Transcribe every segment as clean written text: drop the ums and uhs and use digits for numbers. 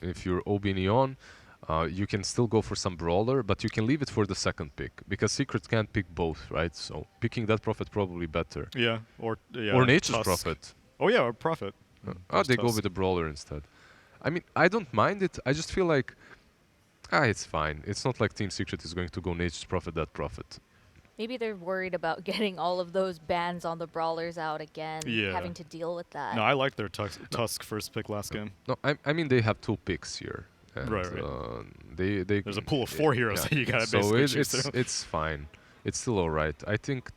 If you're OB.Neon, you can still go for some brawler, but you can leave it for the second pick because Secret can't pick both, right? So picking that Prophet probably better. Yeah, or Or Nature's Tusk. Prophet. Oh yeah, or Prophet. They go with the brawler instead. I mean, I don't mind it. I just feel like, it's fine. It's not like Team Secret is going to go Nature's Prophet, that Prophet. Maybe they're worried about getting all of those bans on the brawlers out again, Yeah. having to deal with that. No, I liked their Tusk first pick last game. No, I mean they have 2 picks here. And, Right. They There's a pool of 4 heroes that you gotta so basically choose through. it's fine. It's still alright. I think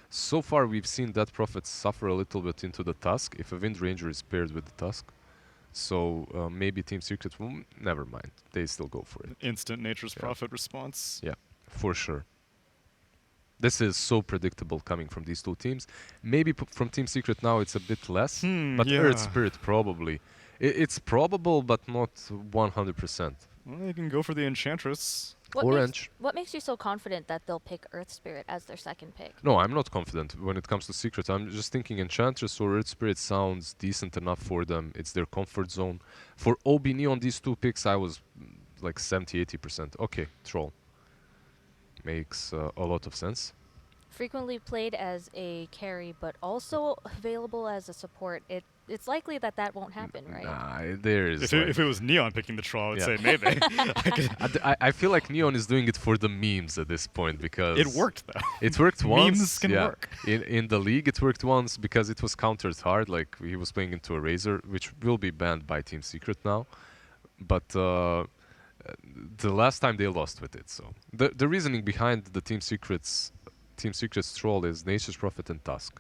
so far we've seen that Prophet suffer a little bit into the Tusk if a Wind Ranger is paired with the Tusk. So maybe Team Secret will never mind. They still go for it. Instant Nature's Prophet response. Yeah, for sure. This is so predictable coming from these 2 teams. Maybe from Team Secret now it's a bit less, but yeah. Earth Spirit probably. It's probable, but not 100%. Well, you can go for the Enchantress. Orange. What makes you so confident that they'll pick Earth Spirit as their second pick? No, I'm not confident when it comes to Secret. I'm just thinking Enchantress or Earth Spirit sounds decent enough for them. It's their comfort zone. For OB.Neon, these 2 picks, I was like 70-80%. Okay, Troll. Makes a lot of sense. Frequently played as a carry, but also available as a support. It's likely that won't happen, right? Nah, there is. If it was Neon picking the Troll, I would say maybe. I feel like Neon is doing it for the memes at this point because it worked though. It worked once. Memes can work. In the league, it worked once because it was countered hard. Like he was playing into a Razor, which will be banned by Team Secret now. But the last time they lost with it. So the reasoning behind the Team Secret's Troll is Nature's Prophet and Tusk.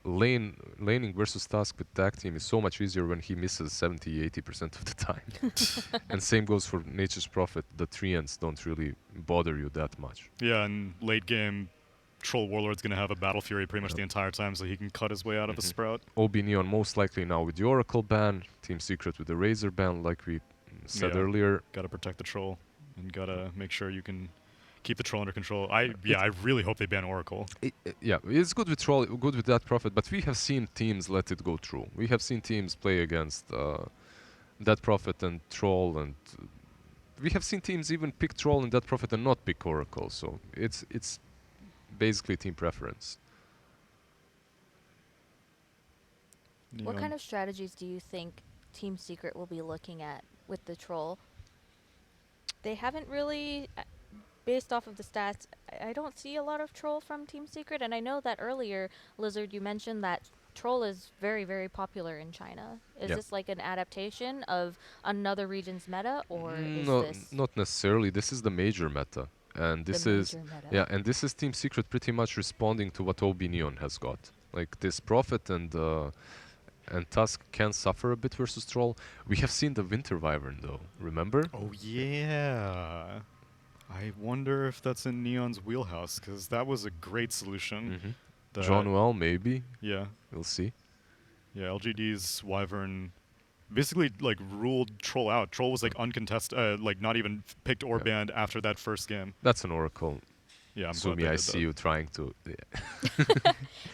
Laning versus Tusk with tag team is so much easier when he misses 70-80% of the time. And same goes for Nature's Prophet. The treants don't really bother you that much. Yeah, and late game, Troll Warlord's going to have a Battle Fury pretty much the entire time, so he can cut his way out of a Sprout. OB.Neon most likely now with the Oracle ban, Team Secret with the Razor ban, like we said earlier. Gotta protect the Troll, and gotta make sure you can keep the Troll under control. I really hope they ban Oracle. It's good with Troll, good with that Prophet, but we have seen teams let it go through. We have seen teams play against that Prophet and Troll, and we have seen teams even pick Troll and that Prophet and not pick Oracle. So it's basically team preference. What kind of strategies do you think Team Secret will be looking at with the Troll? They haven't really... Based off of the stats, I don't see a lot of Troll from Team Secret, and I know that earlier, Lizard, you mentioned that Troll is very, very popular in China. Is this like an adaptation of another region's meta, or is this... Not necessarily. This is the major meta. And this is and this is Team Secret pretty much responding to what OB.Neon has got. Like this Prophet and Tusk can suffer a bit versus Troll. We have seen the Winter Wyvern though, remember? Oh yeah. I wonder if that's in Neon's wheelhouse, because that was a great solution. John Well, maybe. Yeah. We'll see. Yeah, LGD's Wyvern basically like ruled Troll out. Troll was like uncontested, like not even picked or banned after that first game. That's an Oracle. Yeah, I'm Sumi, I see you trying to...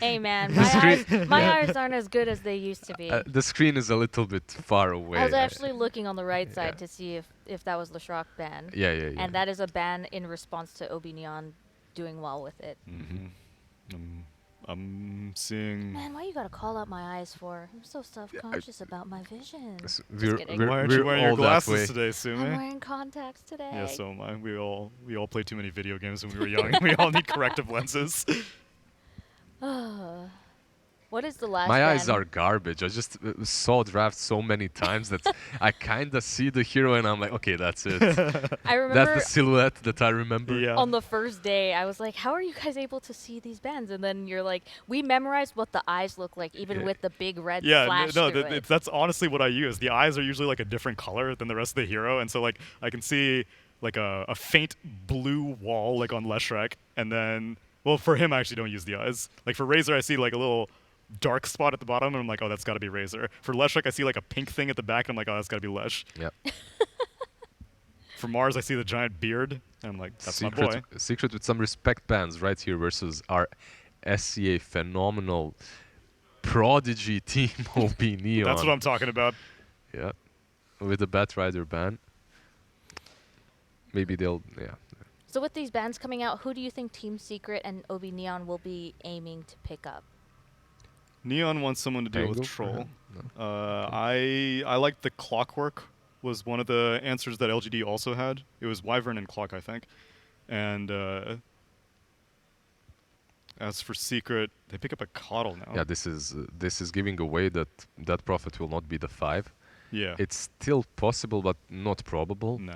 Hey man, my eyes aren't as good as they used to be. The screen is a little bit far away. I was actually looking on the right side to see if that was Leshrac ban. Yeah. And that is a ban in response to OB.Neon doing well with it. I'm seeing... Man, why you gotta call out my eyes for? I'm so self-conscious about my vision. Why aren't you wearing your glasses today, Sumi? I'm wearing contacts today. Yeah, so am I. We all played too many video games when we were young. We all need corrective lenses. What is the last My ban? eyes are garbage. I just saw draft so many times that I kind of see the hero and I'm like, okay, that's it. I remember that's the silhouette that I remember. Yeah. on the first day, I was like, how are you guys able to see these bands? And then you're like, we memorized what the eyes look like, even with the big red flash through it. That's honestly what I use. The eyes are usually like a different color than the rest of the hero, and so like I can see like a faint blue wall like on Leshrac, and then, well, for him I actually don't use the eyes. Like for Razor, I see like a little dark spot at the bottom, and I'm like, oh, that's got to be Razor. For Leshrac, I see like a pink thing at the back, and I'm like, oh, that's got to be Lesh. Yep. For Mars, I see the giant beard, and I'm like, that's my boy. Secret with some respect bands right here versus our SCA phenomenal prodigy team OB.Neon. That's what I'm talking about. Yeah. with the Batrider ban. Maybe they'll, yeah. So with these bans coming out, who do you think Team Secret and OB.Neon will be aiming to pick up? Neon wants someone to deal with Angle? Troll. No. I like the Clockwork was one of the answers that LGD also had. It was Wyvern and Clock, I think. And as for Secret, they pick up a Coddle now. Yeah, this is giving away that that Prophet will not be the 5. Yeah. It's still possible, but not probable. Nah.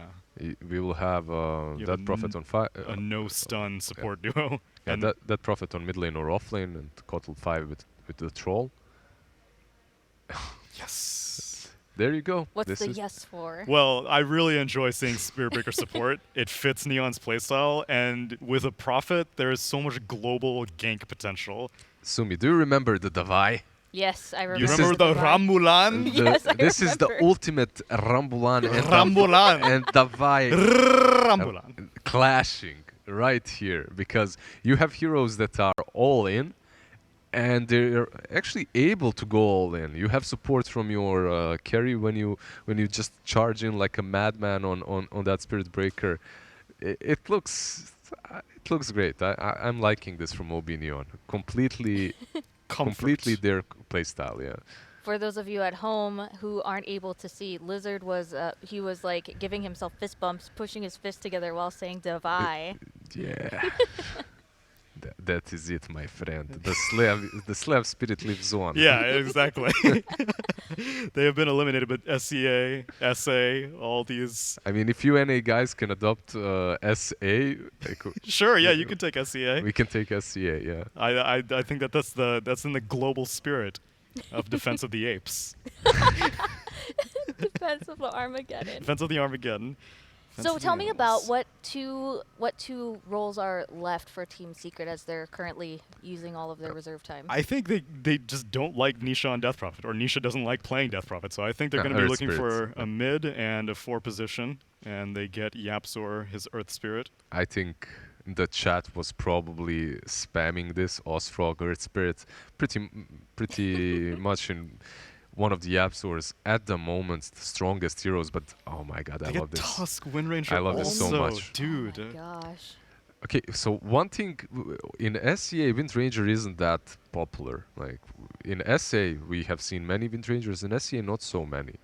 We will have You have that Prophet on 5. A no stun support duo. Yeah, And that Prophet on mid lane or off lane, and Kotl 5 with the Troll. yes. There you go. What's This the is yes for? Well, I really enjoy seeing Spirit Breaker support. It fits Neon's playstyle, and with a Prophet, there is so much global gank potential. Sumi, do you remember the Davai? Yes, I remember. You This remember is the Rambulan? Yes, I This is the remember. ultimate Rambulan and Rambulan. and Davai Rambulan. clashing right here, because you have heroes that are all in, and they're actually able to go all in. You have support from your carry when you just charge in like a madman on that Spirit Breaker. It looks great. I'm liking this from OB.Neon. Completely their playstyle. Yeah. For those of you at home who aren't able to see, Lizard was he was like giving himself fist bumps, pushing his fists together while saying "Davai." Yeah. That is it, my friend. The slave spirit lives on. Yeah, exactly. They have been eliminated, but SCA, SA, all these. I mean, if you NA guys can adopt SA, Sure, yeah, you can take SCA. we can take SCA. Yeah. I think that's in the global spirit of Defense of the Apes, Defense of the Armageddon. Defense of the Armageddon. Defense So of the tell me about Animals. what two roles are left for Team Secret as they're currently using all of their reserve time. I think they just don't like Nisha on Death Prophet, or Nisha doesn't like playing Death Prophet. So I think they're Yeah, going to be Earth looking Spirits. for a mid and a 4 position, and they get Yapzor, his Earth Spirit. I think the chat was probably spamming this Osfrog Earth Spirit pretty much in one of the Yapzors at the moment, the strongest heroes. But oh my god, I They love get this. Tusk Wind Ranger I love this so also, much. dude. Oh my gosh. Okay, so one thing in SCA, Wind Ranger isn't that popular. Like in SA, we have seen many Wind Rangers. In SCA, not so many.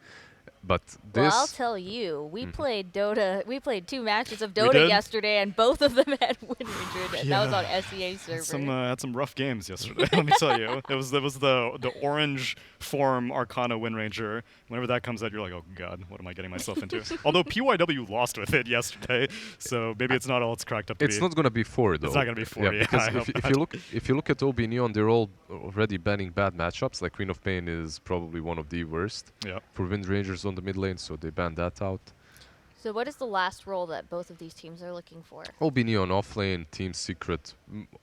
But Well, I'll this, tell you, we played Dota. We played 2 matches of We Dota did? yesterday, and both of them had Wind Ranger. And that was on Yeah. SEA server. Had some rough games yesterday. Let me tell you, there was the orange form Arcana Wind Ranger. Whenever that comes out, you're like, oh god, what am I getting myself into? Although PYW lost with it yesterday, so maybe it's not all it's cracked up to it's be. not gonna be 4 though. It's not gonna be 4, yeah, because I hope if not. you look at OB.Neon, they're all already banning bad matchups. Like Queen of Pain is probably one of the worst Yeah. for Wind Rangers on the mid lane, so they banned that out. So what is the last role that both of these teams are looking for? OB.Neon offlane, Team Secret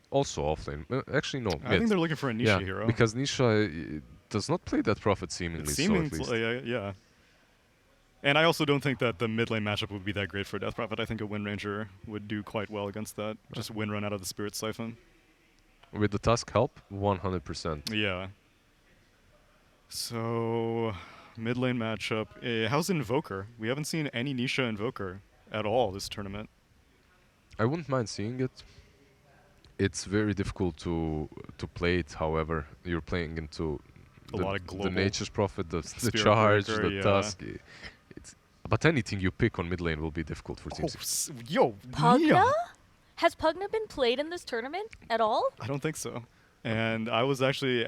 also offlane. Actually, no. I mid. think they're looking for a Nisha yeah, hero. because Nisha does not play that Prophet seemingly. It So at seems least. yeah. And I also don't think that the mid lane matchup would be that great for Death Prophet. I think a Wind Ranger would do quite well against that. Just Wind Run out of the Spirit Siphon. With the Tusk help, 100%. Yeah. So, mid lane matchup. How's Invoker? We haven't seen any Nisha Invoker at all this tournament. I wouldn't mind seeing it. It's very difficult to play it. However, you're playing into A lot of the global Nature's Prophet, the Spirit charge, Breaker, the yeah. Tusk. But anything you pick on mid lane will be difficult for Oh, teams. yo, Pugna? Nia! Has Pugna been played in this tournament at all? I don't think so. And I was actually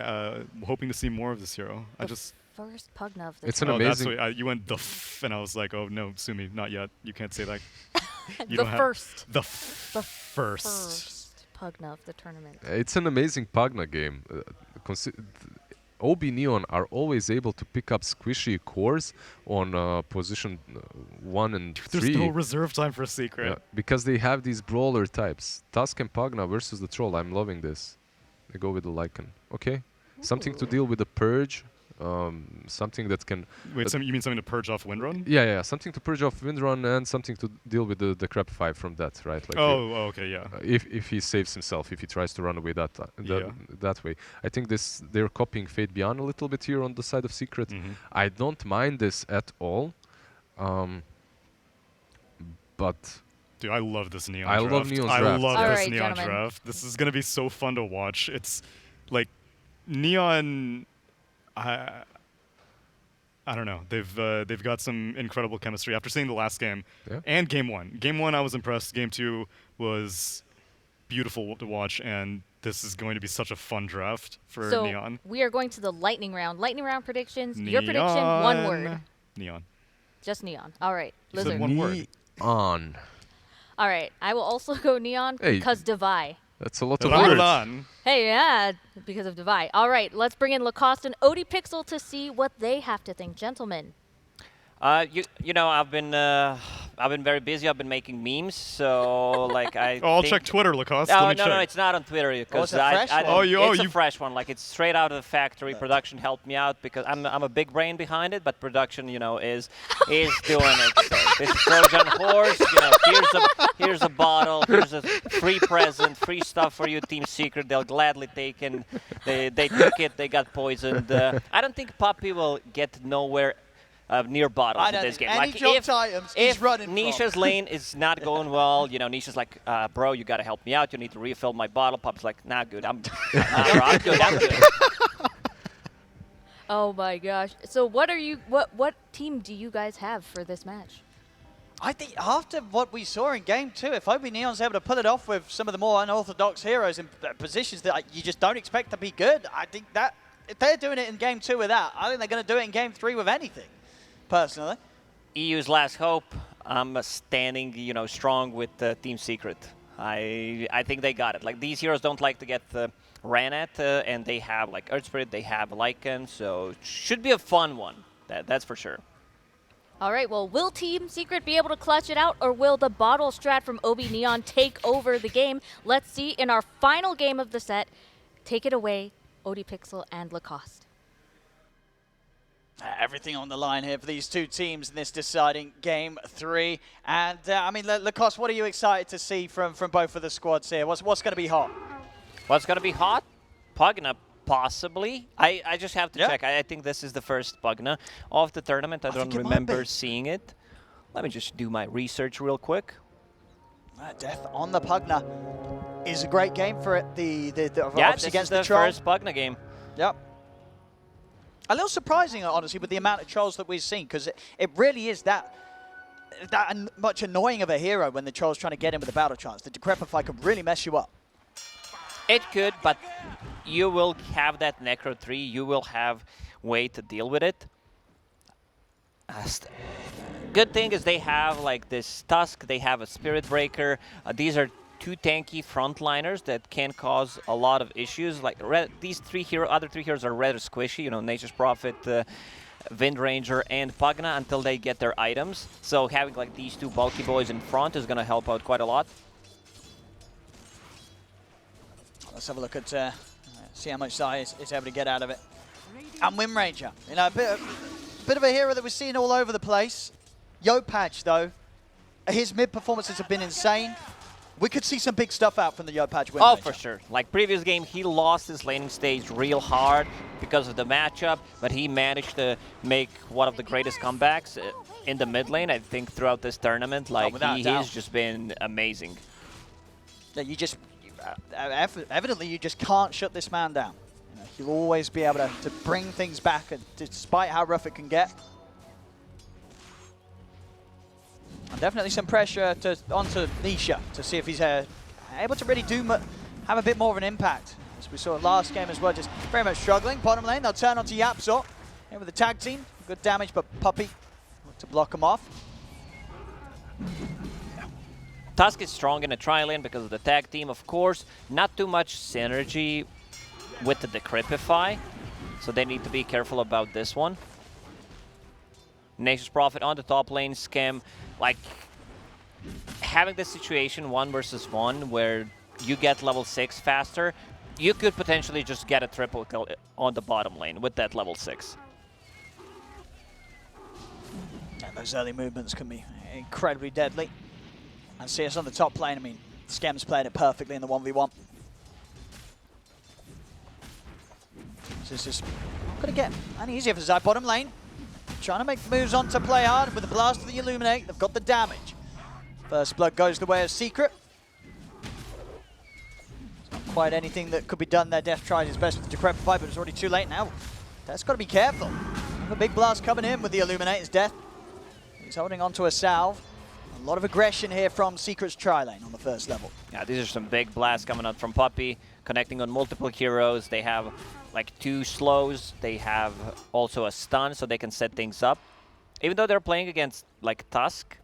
hoping to see more of this hero. I The just. First Pugna of the It's an Oh, that's amazing- what you went the f, and I was like, oh no, Sumi, not yet. You can't say that. You the don't have- first. The The first. First Pugna of the tournament. It's an amazing Pugna game. OB.Neon are always able to pick up squishy cores on position 1 and 3. There's no reserve time for a secret. Yeah, because they have these brawler types. Tusk and Pugna versus the Troll. I'm loving this. They go with the Lycan. Okay. Something to deal with the Purge. Something that can... Wait, you mean something to purge off Windrun? Yeah. Something to purge off Windrun and something to deal with the Crab 5 from that, right? Like Okay, yeah. if he saves himself, if he tries to run away that way. I think they're copying Fate Beyond a little bit here on the side of Secret. Mhm. I don't mind this at all, But Dude, I love this Neon I draft. love Neon's I draft. love All this right, Neon gentlemen. draft. This is gonna be so fun to watch. It's like Neon. I don't know. They've got some incredible chemistry. After seeing the last game Yeah. and game one. Game one, I was impressed. Game two was beautiful to watch, and this is going to be such a fun draft for So Neon. we are going to the lightning round. Lightning round predictions. Your prediction, one word. Neon. Just Neon. All right, You said Lizard. one word. On. All right, I will also go Neon Hey. because Devi. That's a lot of Hold words. on. Hey, yeah, because of Devi. All right, let's bring in Lacoste and OD.Pixel to see what they have to think. Gentlemen. You know, I've been very busy. I've been making memes, so like I. Oh, I'll think- check Twitter, Lacoste. No, Let me no, check. no, it's not on Twitter because it's a fresh one? Oh, it's a you- fresh one. Like it's straight out of the factory. Production helped me out because I'm a big brain behind it, but production, you know, is doing it. So this is Trojan Horse. You know, here's a bottle. Here's a free present, free stuff for you, Team Secret. They'll gladly take it. They took it. They got poisoned. I don't think Puppy will get nowhere near bottles I in don't this think game. any Like dropped items he's if running from. Nisha's lane is not going well, you know, Nisha's like, bro, you gotta help me out. You need to refill my bottle. Puppy's like, nah, good. I'm good. I'm good. Oh my gosh. So what team do you guys have for this match? I think after what we saw in Game 2, if OB.Neon's able to pull it off with some of the more unorthodox heroes in positions that you just don't expect to be good, I think that if they're doing it in Game 2 with that, I think they're going to do it in Game 3 with anything, personally. EU's last hope. I'm standing, you know, strong with Team Secret. I think they got it. Like these heroes don't like to get ran at, and they have like Earth Spirit, they have Lycan, so it should be a fun one. That's for sure. All right, well, will Team Secret be able to clutch it out, or will the bottle strat from OB.Neon take over the game? Let's see in our final game of the set. Take it away, OD.Pixel and Lacoste. Everything on the line here for these two teams in this deciding Game 3. And, I mean, Lacoste, what are you excited to see from both of the squads here? What's going to be hot? What's going to be hot? Pugna, possibly. I just have to check. I think this is the first Pugna of the tournament. I don't think it might remember be. seeing it. Let me just do my research real quick. Death on the Pugna is a great game for it. Yeah, obviously this against is the troll. first Pugna game. Yep. A little surprising, honestly, with the amount of trolls that we've seen, because it really is that much annoying of a hero when the troll's trying to get in with a battle chance. The Decrepify could really mess you up. It could, but you will have that Necro 3. You will have way to deal with it. Good thing is they have like this Tusk. They have a Spirit Breaker. These are two tanky frontliners that can cause a lot of issues. Like these other three heroes are rather squishy. You know, Nature's Prophet, Wind Ranger, and Pugna until they get their items. So having like these two bulky boys in front is going to help out quite a lot. Let's have a look at see how much Zai is able to get out of it. And Wind Ranger, you know, a bit of a hero that we're seeing all over the place. Yopaj, though, his mid performances have been insane. We could see some big stuff out from the Yopaj Wind Oh, Ranger. for sure. Like previous game, he lost his laning stage real hard because of the matchup, but he managed to make one of the greatest comebacks in the mid lane, I think, throughout this tournament. Like, without a doubt. he's just been amazing. Yeah, evidently you just can't shut this man down. You know, he'll always be able to bring things back, despite how rough it can get. And definitely some pressure onto Nisha to see if he's able to really have a bit more of an impact. As we saw last game as well, just very much struggling. Bottom lane, they'll turn onto Yapzor. Here with the tag team. Good damage, but Puppy to block him off. Tusk is strong in a tri-lane because of the tag team, of course. Not too much synergy with the Decrepify, so they need to be careful about this one. Nature's Prophet on the top lane, Scam. Like, having this situation 1 versus 1 where you get level 6 faster, you could potentially just get a triple kill on the bottom lane with that level 6. And those early movements can be incredibly deadly. And see us on the top lane. I mean, Scem's playing it perfectly in the 1v1. So this is not going to get any easier for Zai. Bottom lane. trying to make moves on to play hard with the blast of the Illuminate. They've got the damage. First blood goes the way of Secret. Not quite anything that could be done there. Death tries his best with the Decrepify, but it's already too late now. Death's got to be careful. A big blast coming in with the Illuminate is Death. He's holding on to a salve. A lot of aggression here from Secret's tri-lane on the first level. Yeah, these are some big blasts coming out from Puppey, connecting on multiple heroes. They have like 2 slows. They have also a stun, so they can set things up. Even though they're playing against like Tusk,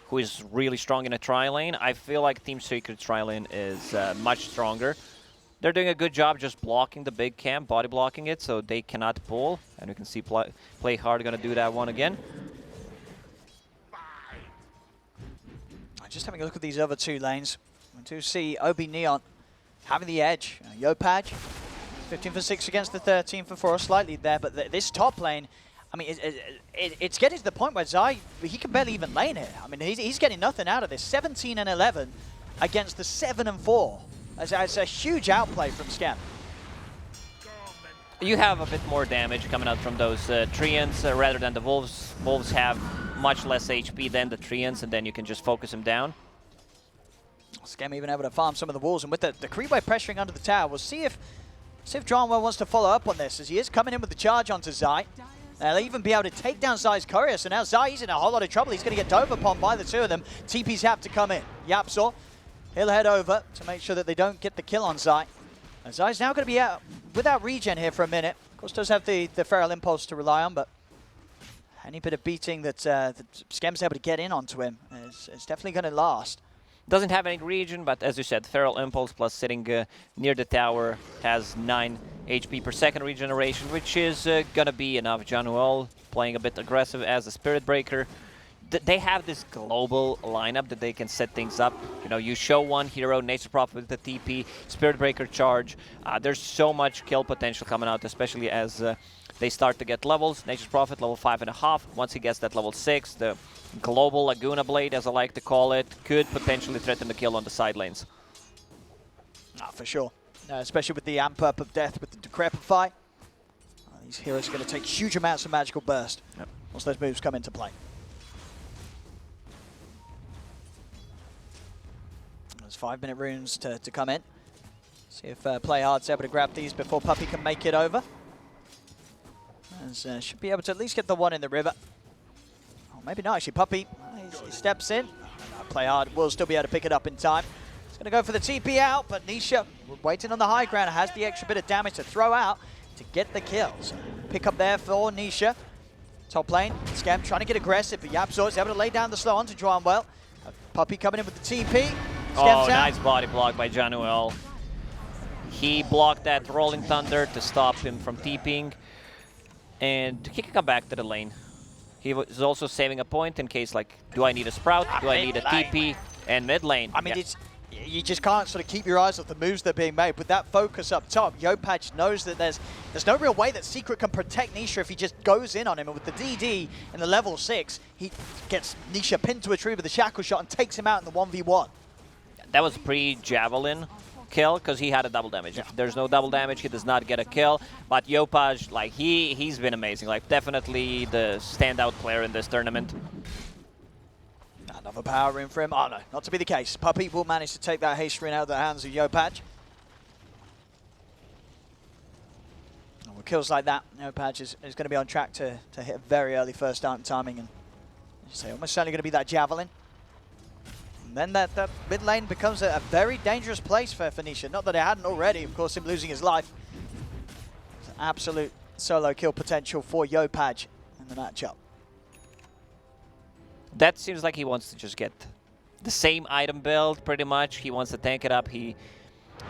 who is really strong in a tri-lane, I feel like Team Secret's tri-lane is much stronger. They're doing a good job just blocking the big camp, body blocking it, so they cannot pull. And you can see Play Hard going to do that one again. Just having a look at these other 2 lanes. We do see OB.Neon having the edge. Yopaj, 15 for 6 against the 13 for 4, slightly there, but this top lane, I mean, it's getting to the point where Zai, he can barely even lane here. I mean, he's getting nothing out of this. 17 and 11 against the 7 and 4. It's a huge outplay from Scam. You have a bit more damage coming out from those Treants rather than the Wolves. Wolves have much less HP than the Treants, and then you can just focus them down. Scam even able to farm some of the walls, and with the creep wave pressuring under the tower, we'll see if Dronwell wants to follow up on this, as he is coming in with the charge onto Zai. They'll even be able to take down Zai's courier, so now Zai's in a whole lot of trouble. He's going to get dove upon by the 2 of them. TPs have to come in. Yapzor, he'll head over to make sure that they don't get the kill on Zai. And Zai's now going to be out without regen here for a minute. Of course, does have the Feral Impulse to rely on, but any bit of beating that Skem's able to get in onto him is definitely going to last. Doesn't have any regen, but as you said, Feral Impulse plus sitting near the tower has 9 HP per second regeneration, which is going to be enough. Januel playing a bit aggressive as a Spirit Breaker. They have this global lineup that they can set things up. You know, you show one hero, Nature's Prophet with the TP, Spirit Breaker charge. There's so much kill potential coming out, especially as they start to get levels. Nature's Prophet, level 5.5. Once he gets that level 6, the global Laguna Blade, as I like to call it, could potentially threaten the kill on the side lanes. For sure. Especially with the amp up of death with the Decrepify. These heroes are going to take huge amounts of magical burst once those moves come into play. There's 5-minute runes to come in. See if Play Hard's able to grab these before Puppey can make it over. As, should be able to at least get the one in the river. Oh, maybe not actually. Puppey, he steps in. Play Hard will still be able to pick it up in time. He's going to go for the TP out, but Nisha, waiting on the high ground, has the extra bit of damage to throw out to get the kills. Pick up there for Nisha. Top lane, Scam trying to get aggressive, but Yapzor is able to lay down the slow onto Dronwell. Puppey coming in with the TP. Oh, nice body block by Januel. He blocked that Rolling Thunder to stop him from TPing, and he can come back to the lane. He was also saving a point in case, like, do I need a Sprout? Do I need a TP? And mid lane. I mean, you just can't sort of keep your eyes off the moves that are being made. With that focus up top, Yopaj knows that there's no real way that Secret can protect Nisha if he just goes in on him. And with the DD in the level 6, he gets Nisha pinned to a tree with a shackle shot and takes him out in the 1v1. That was pre-Javelin kill because he had a double damage. If there's no double damage, he does not get a kill. But Yopaj, like, he's been amazing. Like, definitely the standout player in this tournament. Another power in for him. Oh no, not to be the case. Puppey will manage to take that haste rune out of the hands of Yopaj. And with kills like that, Yopaj is going to be on track to hit a very early first down timing, and as you say, almost certainly going to be that Javelin. And then that mid lane becomes a very dangerous place for Nisha. Not that it hadn't already, of course, him losing his life. It's an absolute solo kill potential for Yopaj in the matchup. That seems like he wants to just get the same item build, pretty much. He wants to tank it up. He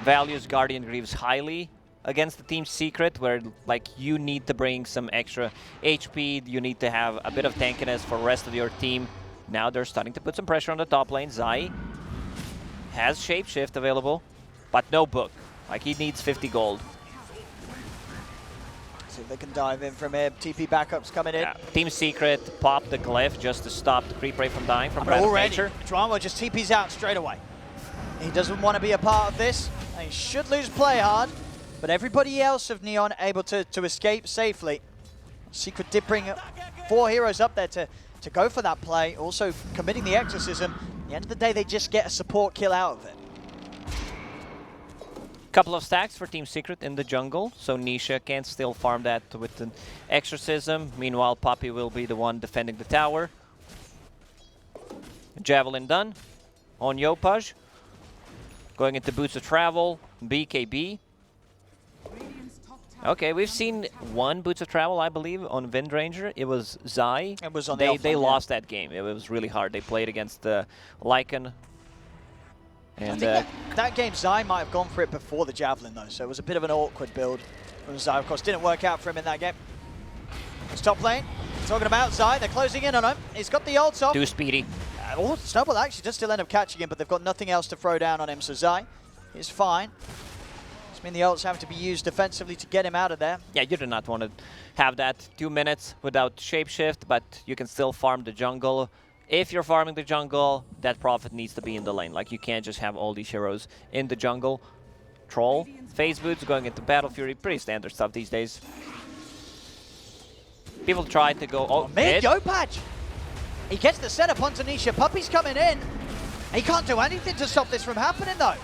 values Guardian Greaves highly against the Team Secret, where, like, you need to bring some extra HP. You need to have a bit of tankiness for the rest of your team. Now they're starting to put some pressure on the top lane. Zai has Shapeshift available, but no book. Like, he needs 50 gold. See if they can dive in from here. TP backups coming in. Yeah. Team Secret popped the glyph just to stop the creep ray from dying from Brand of already, Nature. Dronwell just TP's out straight away. He doesn't want to be a part of this. And he should lose Play Hard, but everybody else of Neon able to escape safely. Secret did bring 4 heroes up there to go for that play. Also committing the exorcism. At the end of the day, they just get a support kill out of it. Couple of stacks for Team Secret in the jungle, so Nisha can still farm that with an exorcism. Meanwhile, Puppey will be the one defending the tower. Javelin done on Yopaj. Going into Boots of Travel, BKB. Okay, we've seen one Boots of Travel, I believe, on Windranger. It was Zai. It was on they lost that game. It was really hard. They played against Lycan. And I think that game, Zai might have gone for it before the Javelin, though, so it was a bit of an awkward build from Zai. Of course, didn't work out for him in that game. It's top lane. Talking about Zai, they're closing in on him. He's got the ult off. too speedy. Oh, Snowball actually does still end up catching him, but they've got nothing else to throw down on him, so Zai is fine. I mean, the ults have to be used defensively to get him out of there. Yeah, you do not want to have that 2 minutes without shapeshift, but you can still farm the jungle. If you're farming the jungle, that Prophet needs to be in the lane. Like, you can't just have all these heroes in the jungle. Troll, Phase Boots going into Battle Fury, pretty standard stuff these days. People try to go... Oh, mid, Yopaj! He gets the setup onto Nisha. Puppey's coming in. He can't do anything to stop this from happening, though.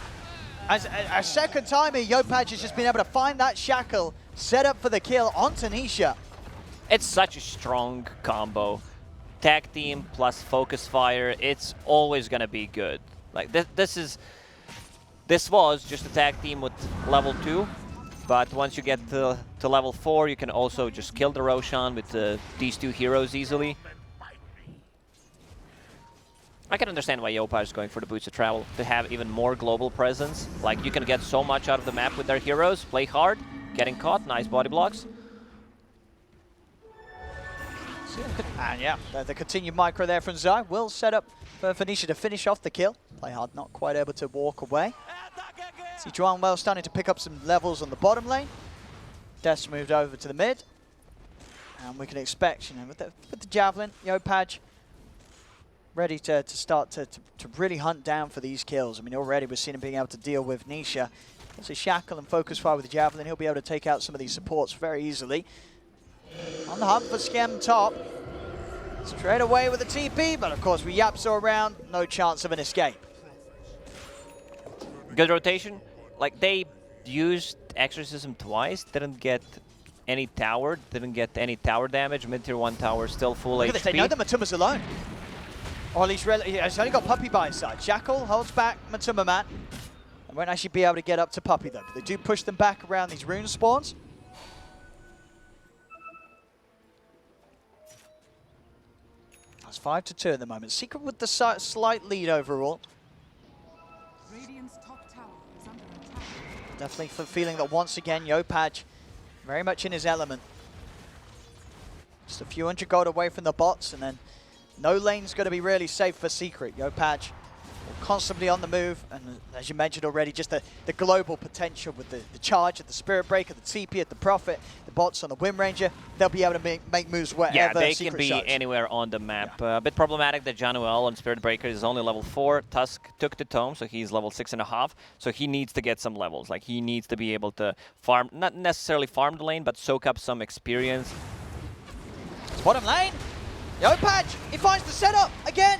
As a second time here, Yopaj has just been able to find that shackle, set up for the kill onto Nisha. It's such a strong combo. Tag team plus focus fire, it's always gonna be good. Like this was just a tag team with level 2, but once you get to level 4, you can also just kill the Roshan with these 2 heroes easily. I can understand why Yopaj is going for the Boots of Travel, to have even more global presence. Like, you can get so much out of the map with their heroes, play hard, getting caught, nice body blocks. And yeah, the continued micro there from Zai will set up for Nisha to finish off the kill. Play hard, not quite able to walk away. See Juan well starting to pick up some levels on the bottom lane. Des moved over to the mid. And we can expect, you know, with the Javelin, Yopaj ready to start to really hunt down for these kills. I mean, already we've seen him being able to deal with Nisha. It's a shackle and focus fire with the Javelin. He'll be able to take out some of these supports very easily. On the hunt for Skem top. Straight away with the TP, but of course we Yapso around, no chance of an escape. Good rotation. Like, they used Exorcism twice, didn't get any tower, didn't get any tower damage. Mid-tier 1 tower still full Look HP. at this, they know that Matuma's alone. Or at least, he's only got Puppey by his side. Shackle holds back Matuma Man. And won't actually be able to get up to Puppey though. But they do push them back around these rune spawns. That's 5-2 at the moment. Secret with the slight lead overall. Top tower is under attack. Definitely feeling that once again, Yopaj very much in his element. Just a few hundred gold away from the bots, and then no lane's going to be really safe for Secret. Yopaj constantly on the move, and as you mentioned already, just the global potential with the charge at the Spirit Breaker, the TP at the Prophet, the bots on the Wind Ranger. They'll be able to make moves wherever Yeah, they Secret can be shows. anywhere on the map. A bit problematic that Januel on Spirit Breaker is only level 4. Tusk took the Tome, so he's level 6.5. So he needs to get some levels. Like, he needs to be able to farm, not necessarily farm the lane, but soak up some experience. Bottom lane, Yopaj, he finds the setup again.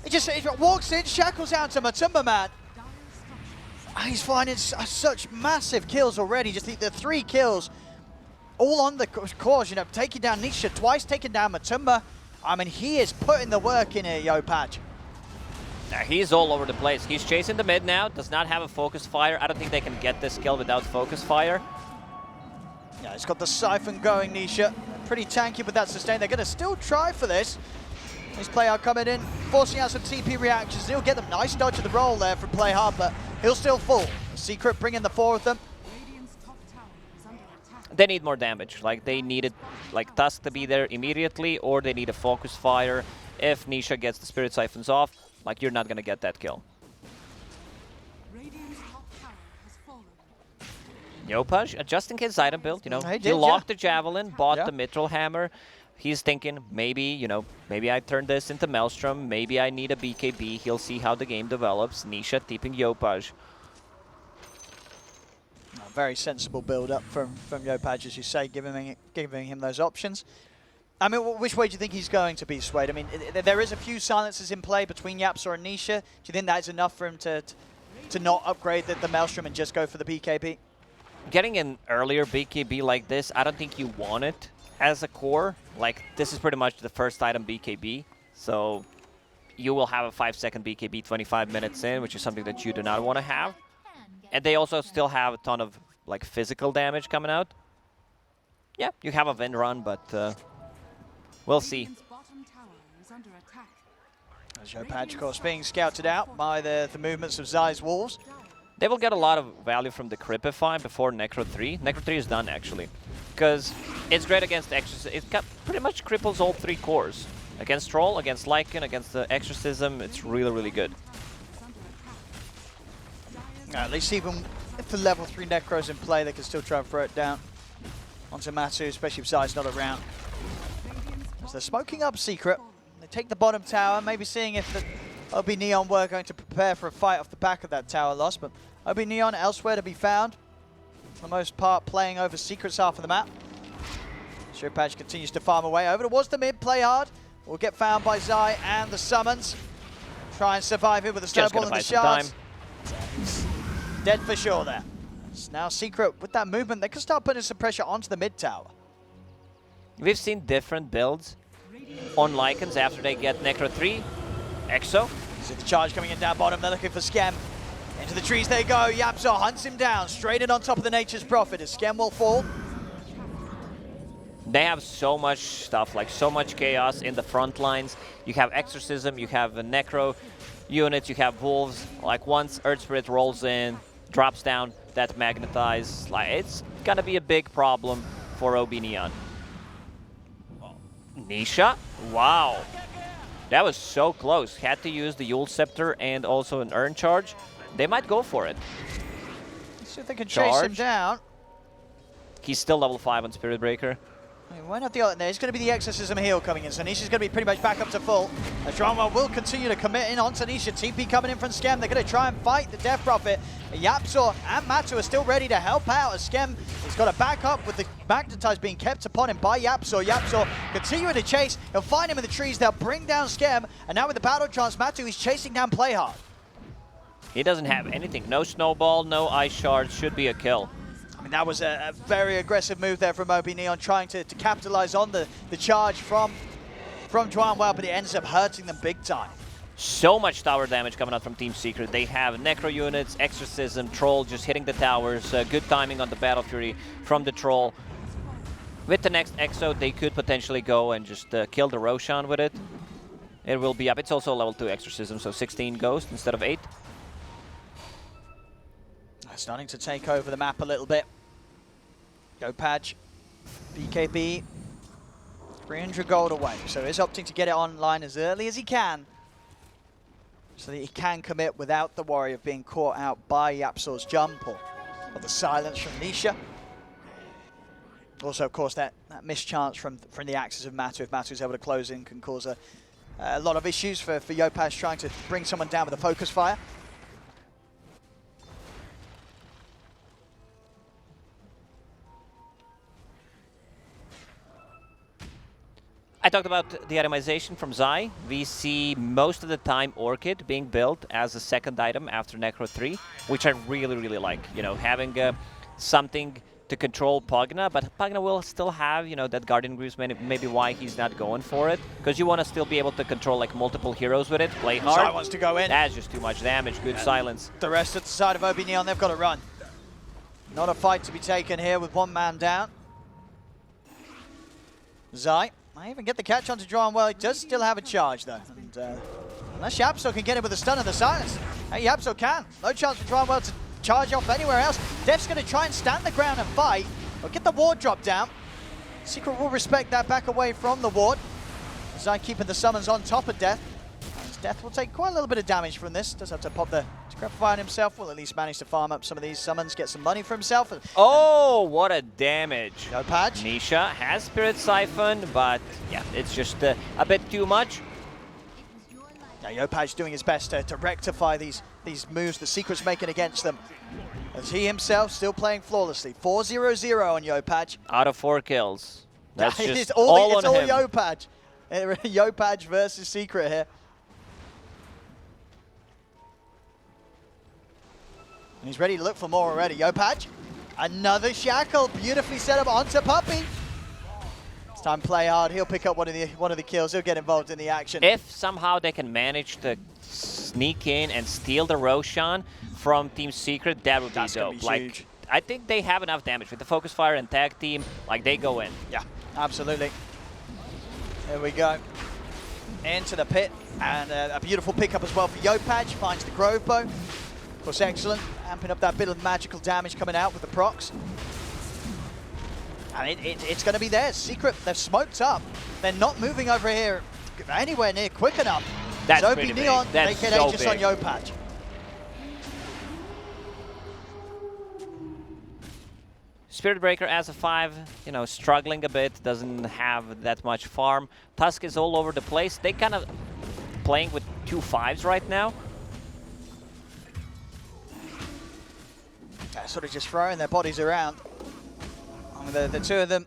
He just walks in, shackles out to Matumba Man. He's finding such massive kills already. Just the 3 kills, all on the cause. You know, taking down Nisha twice, taking down Matumba. I mean, he is putting the work in here, Yopaj. He's all over the place. He's chasing the mid now. Does not have a focus fire. I don't think they can get this kill without focus fire. Yeah, he's got the Siphon going, Nisha. Pretty tanky with that sustain. They're going to still try for this. This play out coming in, forcing out some TP reactions. He'll get them. Nice dodge of the roll there from Play Hard, but he'll still fall. Secret bringing the 4 of them. Top tower is under attack. They need more damage. Like, they needed, like, Tusk to be there immediately, or they need a focus fire. If Nisha gets the Spirit Siphons off, like, you're not going to get that kill. Radiant's top tower has fallen. Yopaj adjusting his item build, you know. He He did, locked yeah. the Javelin, bought Yeah. the Mithril Hammer. He's thinking, maybe, you know, maybe I turn this into Maelstrom. Maybe I need a BKB. He'll see how the game develops. Nisha tipping Yopaj. Very sensible build-up from Yopaj, as you say, giving him those options. I mean, which way do you think he's going to be swayed? I mean, there is a few silences in play between YapzOr and Nisha. Do you think that's enough for him to not upgrade the Maelstrom and just go for the BKB? Getting an earlier BKB like this, I don't think you want it as a core. Like, this is pretty much the first item BKB, so you will have a 5-second BKB 25 minutes in, which is something that you do not want to have. And they also still have a ton of like physical damage coming out. Yeah, you have a Wind Run, but we'll see. Radiant's bottom tower is under attack. As Yopaj, of course, being scouted out by the movements of Zai's Wolves. They will get a lot of value from the Cripify before Necro 3. Necro 3 is done, actually, because it's great against Exorcism. It pretty much cripples all 3 cores. Against Troll, against Lycan, against the Exorcism, it's really, really good. At least even if the level 3 Necro's in play, they can still try and throw it down onto Matu, especially if Zai's not around. So they're smoking up Secret. They take the bottom tower, maybe seeing if the OB.Neon were going to prepare for a fight off the back of that tower loss, but OB.Neon elsewhere to be found. For the most part, playing over Secret's half of the map. Yopaj continues to farm away. Over towards the mid, play hard. Will get found by Zai and the summons. Try and survive it with the snowball and the shards. Dead for sure there. So now Secret, with that movement, they can start putting some pressure onto the mid tower. We've seen different builds on Lycans after they get Necro 3, Exo. See the charge coming in down bottom, they're looking for Skem. Into the trees they go, YapzOr hunts him down, straight in on top of the Nature's Prophet as Skem will fall. They have so much stuff, like so much chaos in the front lines. You have Exorcism, you have Necro units, you have Wolves. Like once Earth Spirit rolls in, drops down, that magnetize. Like it's gonna be a big problem for OB.Neon. Nisha, wow. That was so close. Had to use the Yule Scepter and also an Urn Charge. They might go for it. Let's see if they can chase him down. He's still level 5 on Spirit Breaker. I mean, why not the other? There's going to be the Exorcism heal coming in, so Nisha's going to be pretty much back up to full. As Dronwell will continue to commit in onto Nisha. TP coming in from Skem. They're going to try and fight the Death Prophet. YapzOr and Matu are still ready to help out as Skem has got to back up with the magnetize being kept upon him by YapzOr. YapzOr continuing to chase. He'll find him in the trees. They'll bring down Skem. And now with the Battle Trance, Matu is chasing down Playhard. He doesn't have anything. No Snowball, no Ice Shard. Should be a kill. I mean, that was a very aggressive move there from OB.Neon, trying to capitalize on the charge from Dronwell, but it ends up hurting them big time. So much tower damage coming out from Team Secret. They have Necro units, Exorcism, Troll just hitting the towers. Good timing on the Battle Fury from the Troll. With the next Exo, they could potentially go and just kill the Roshan with it. It will be up. It's also a level 2 Exorcism, so 16 Ghost instead of 8. Starting to take over the map a little bit. Yopaj, BKB, 300 gold away. So he's opting to get it online as early as he can, so that he can commit without the worry of being caught out by YapzOr's jump or the silence from Nisha. Also, of course, that mischance from the axes of Matu. If Matu's able to close in, can cause a lot of issues for Yopaj trying to bring someone down with a focus fire. I talked about the itemization from Zai. We see most of the time Orchid being built as a second item after Necro 3, which I really, really like. You know, having something to control Pugna, but Pugna will still have, you know, that Guardian Greaves, maybe why he's not going for it. Because you want to still be able to control, like, multiple heroes with it, play hard. Zai wants to go in. That's just too much damage, good silence. The rest at the side of OB.Neon, they've got to run. Not a fight to be taken here with one man down. Zai might even get the catch onto Dronwell. He does still have a charge, though. And unless YapzOr can get him with a stun of the silence. Hey, YapzOr can. No chance for Dronwell to charge off anywhere else. Def's going to try and stand the ground and fight, or get the ward drop down. Secret will respect that back away from the ward. Zai keeping the summons on top of Def. Death will take quite a little bit of damage from this. Does have to pop the Scrapify on himself. Will at least manage to farm up some of these summons, get some money for himself. Oh, what a damage. Yopaj. Nisha has Spirit Siphon, but yeah, it's just a bit too much. Now Yopaj doing his best to rectify these moves the Secret's making against them. As he himself still playing flawlessly. 4-0-0 on Yopaj. Out of 4 kills. That's It's just all, all it's on all him. Yopaj. Yopaj versus Secret here. And he's ready to look for more already. Yopaj, another shackle, beautifully set up onto Puppey. It's time to play hard. He'll pick up one of the kills. He'll get involved in the action. If somehow they can manage to sneak in and steal the Roshan from Team Secret, that would be That's gonna dope. be Like, huge. I think they have enough damage with the Focus Fire and Tag Team. Like, they go in. Yeah, absolutely. Here we go. Into the pit, and a beautiful pickup as well for Yopaj. Finds the Grove Bow. Of course, excellent. Amping up that bit of magical damage coming out with the procs. And it's going to be theirs. Secret, they've smoked up. They're not moving over here anywhere near quick enough. That's so pretty OB.Neon, big. they That's get so Aegis on big. Yopaj. Spirit Breaker as a 5, you know, struggling a bit, doesn't have that much farm. Tusk is all over the place. They kind of playing with 2 5s right now. They're sort of just throwing their bodies around. I mean, the two of them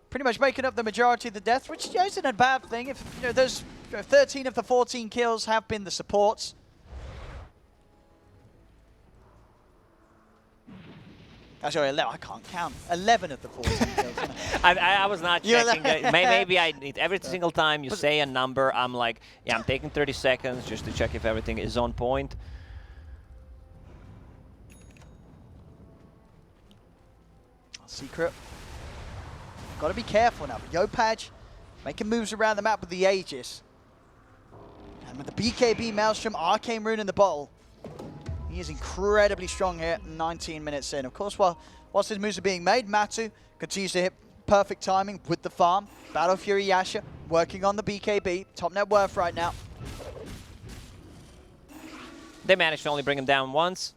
pretty much making up the majority of the death, which isn't a bad thing. If you know, there's 13 of the 14 kills have been the supports. Actually, I can't count. 11 of the 14 kills. I was not You're checking. like- Maybe I need every single time you say a number, I'm like, yeah, I'm taking 30 seconds just to check if everything is on point. Secret. Got to be careful now. Yopaj making moves around the map with the Aegis. And with the BKB Maelstrom, Arcane Rune in the bottle, he is incredibly strong here, 19 minutes in. Of course, whilst his moves are being made, Matu continues to hit perfect timing with the farm. Battle Fury Yasha working on the BKB. Top net worth right now. They managed to only bring him down once.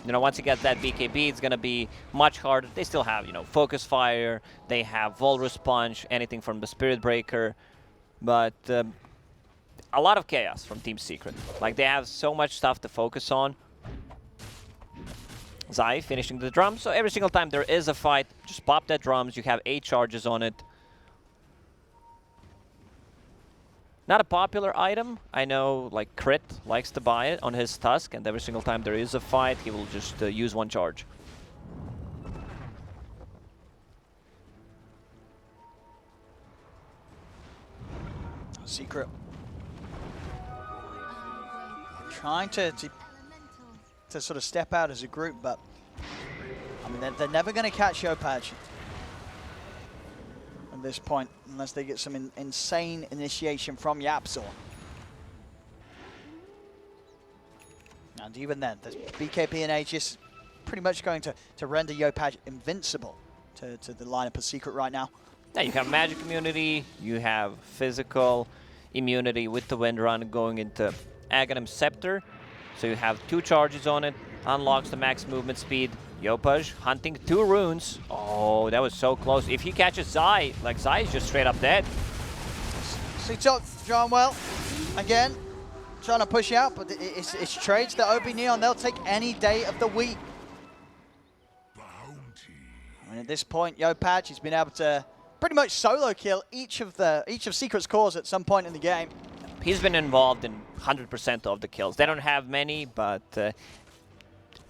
You know, once he gets that BKB, it's going to be much harder. They still have, you know, Focus Fire. They have Walrus Punch, anything from the Spirit Breaker. But a lot of chaos from Team Secret. Like, they have so much stuff to focus on. Zai finishing the drum. So every single time there is a fight, just pop that drums. You have 8 charges on it. Not a popular item. I know, like, Crit likes to buy it on his Tusk, and every single time there is a fight, he will just use 1 charge. Secret. Trying to sort of step out as a group, but I mean, they're never going to catch Yopaj at this point, unless they get some insane initiation from Yapzor. And even then, the BKB and Aegis pretty much going to render Yopaj invincible to the lineup of Secret right now. Yeah, you have magic immunity, you have physical immunity with the Wind Run going into Aghanim Scepter. So you have 2 charges on it, unlocks the max movement speed. Yopaj hunting 2 runes. Oh, that was so close. If he catches Zai, like, Zai is just straight up dead. See top John well again, trying to push out, but it's trades that OB.Neon, they'll take any day of the week. I mean, at this point, Yopaj has been able to pretty much solo kill each of Secret's cores at some point in the game. He's been involved in 100% of the kills. They don't have many, but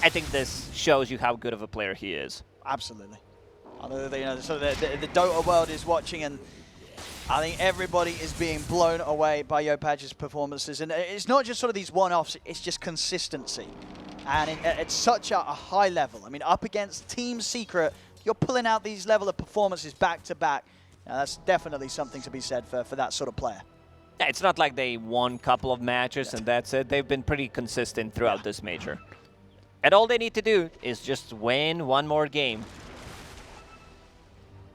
I think this shows you how good of a player he is. Absolutely. You know, so the Dota world is watching, and I think everybody is being blown away by Yopaj's performances. And it's not just sort of these one-offs, it's just consistency. And it's such a high level. I mean, up against Team Secret, you're pulling out these level of performances back to back. Now, that's definitely something to be said for that sort of player. Yeah, it's not like they won a couple of matches and that's it. They've been pretty consistent throughout this major. And all they need to do is just win 1 more game.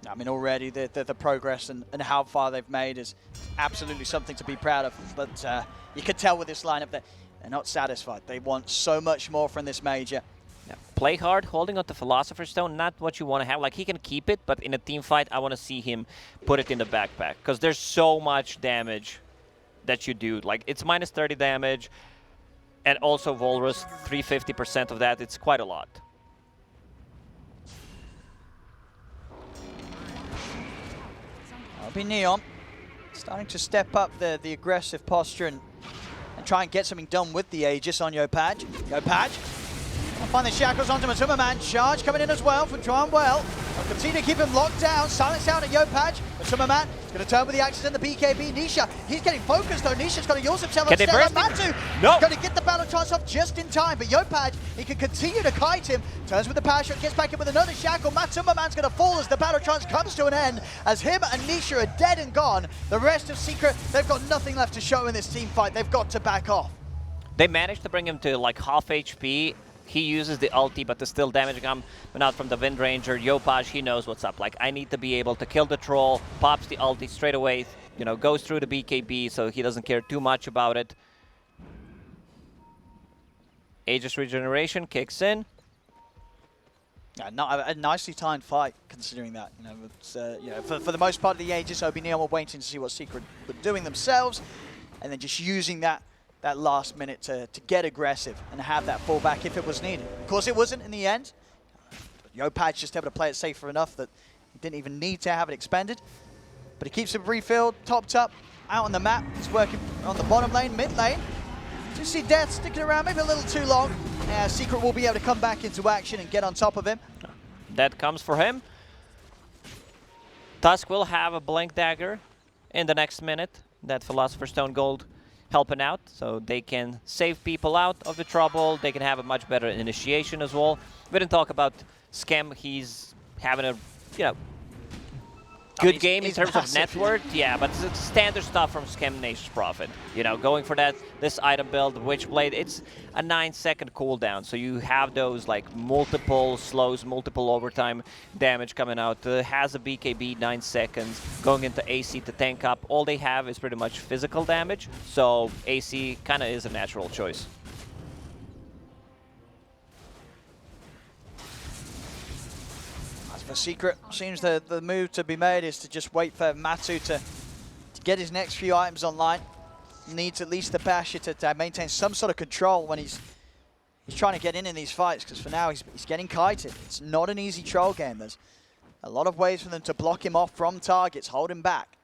I mean, already the progress and how far they've made is absolutely something to be proud of. But you can tell with this lineup that they're not satisfied. They want so much more from this major. Yeah. Play hard, holding on to Philosopher's Stone, not what you want to have. Like, he can keep it, but in a team fight, I want to see him put it in the backpack. Because there's so much damage that you do. Like, it's minus 30 damage, and also Walrus, 350% of that. It's quite a lot. OB.Neon starting to step up the aggressive posture and try and get something done with the Aegis on Yopaj. Yopaj find the shackles onto Matuma Man. Charge coming in as well from Tron Well. They'll continue to keep him locked down. Silence out at Yopaj. Matuma Man is going to turn with the axes and the BKB. Nisha, he's getting focused though. Nisha's going to use himself Can they upstairs. burst Matu No. going to get the battle trance off just in time, but Yopaj, he can continue to kite him. Turns with the power shot, gets back in with another shackle. Matuma Man's going to fall as the battle trance comes to an end. As him and Nisha are dead and gone, the rest of Secret, they've got nothing left to show in this team fight. They've got to back off. They managed to bring him to like half HP. He uses the ulti, but there's still damage coming out from the Wind Ranger. Yopaj, he knows what's up. Like, I need to be able to kill the troll, pops the ulti straight away, you know, goes through the BKB, so he doesn't care too much about it. Aegis regeneration kicks in. Yeah, a nicely timed fight, considering that. You know, it's, you know, for the most part of the Aegis, OB.Neon were waiting to see what Secret were doing themselves, and then just using that last minute to get aggressive and have that fallback if it was needed. Of course, it wasn't in the end. Yopaj just able to play it safer enough that he didn't even need to have it expended. But he keeps it refilled, topped up, out on the map. He's working on the bottom lane, mid lane. Do you see Death sticking around maybe a little too long? Secret will be able to come back into action and get on top of him. That comes for him. Tusk will have a Blink Dagger in the next minute. That Philosopher's Stone Gold helping out, so they can save people out of the trouble. They can have a much better initiation as well. We didn't talk about Skem. He's having a, you know, good game in terms of net worth. Yeah, but it's standard stuff from Skem Nature's Prophet. You know, going for this item build, Witchblade, it's a 9-second cooldown. So you have those like multiple slows, multiple overtime damage coming out. Has a BKB 9 seconds, going into AC to tank up. All they have is pretty much physical damage. So AC kind of is a natural choice. For Secret, seems the move to be made is to just wait for Matu to get his next few items online. Needs at least the Basher to maintain some sort of control when he's trying to get in these fights, because for now he's getting kited. It's not an easy troll game. There's a lot of ways for them to block him off from targets, hold him back.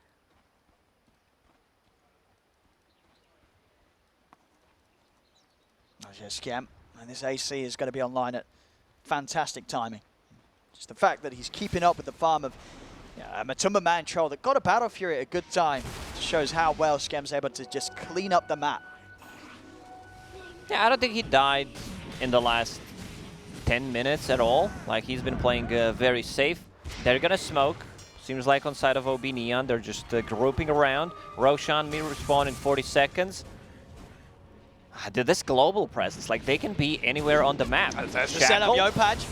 There's Skem, and this AC is going to be online at fantastic timing. Just the fact that he's keeping up with the farm of Matuma Man troll that got a Battle Fury at a good time shows how well Skem's able to just clean up the map. Yeah, I don't think he died in the last 10 minutes at all. Like, he's been playing very safe. They're gonna smoke. Seems like on side of OB.Neon, they're just grouping around. Roshan may respawn in 40 seconds. This global presence, like, they can be anywhere on the map. The setup, Yopaj.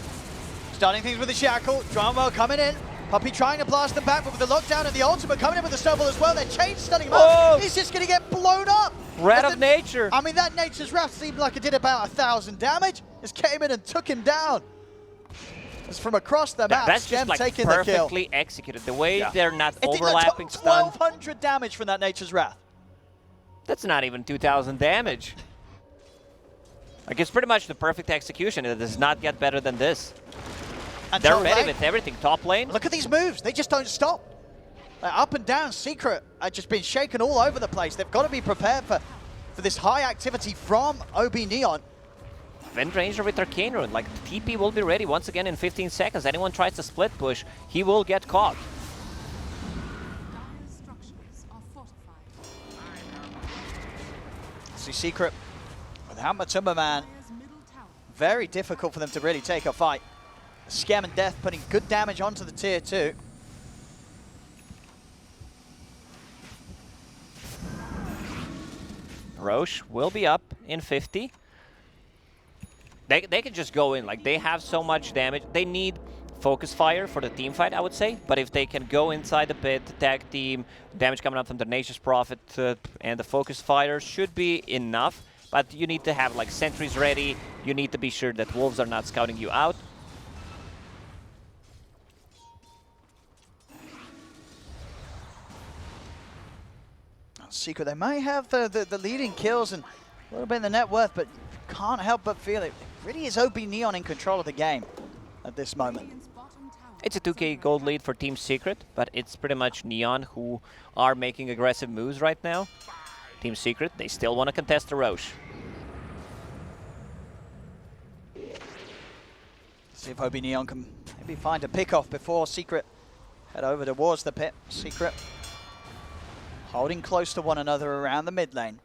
Starting things with the shackle. Dronewell coming in. Puppey trying to blast them back, but with the lockdown and the ultimate coming in with the snowball as well. They're chain stunning him up. He's just going to get blown up. Wrath of Nature. I mean, that Nature's Wrath seemed like it did about 1,000 damage. Just came in and took him down. It's from across the map. That's just like taking the kill. perfectly executed. The way they're not overlapping stun. stuns. 1,200 damage from that Nature's Wrath. That's not even 2,000 damage. Like, it's pretty much the perfect execution. It does not get better than this. And they're ready with everything. Top lane. Look at these moves. They just don't stop. Up and down, Secret are just been shaken all over the place. They've got to be prepared for this high activity from OB.Neon. Wind Ranger with Arcane Rune. Like, the TP will be ready once again in 15 seconds. Anyone tries to split push, he will get caught. Dire structures are fortified. See, Secret, without Matuma Man, Dire's middle tower very difficult for them to really take a fight. Skem and Death putting good damage onto the tier 2. Roche will be up in 50. They can just go in. Like, they have so much damage. They need focus fire for the team fight, I would say. But if they can go inside the pit, tag team, damage coming up from the Nature's Prophet, and the focus fire should be enough. But you need to have, like, sentries ready. You need to be sure that wolves are not scouting you out. Secret, they may have the leading kills and a little bit in the net worth, but can't help but feel it really is OB.Neon in control of the game at this moment. Radiant's bottom tower It's a 2k gold lead for Team Secret, but it's pretty much Neon who are making aggressive moves right now. Team Secret, they still want to contest the Roche. See if OB.Neon can maybe find a pick-off before Secret head over towards the pit. Secret holding close to one another around the mid lane.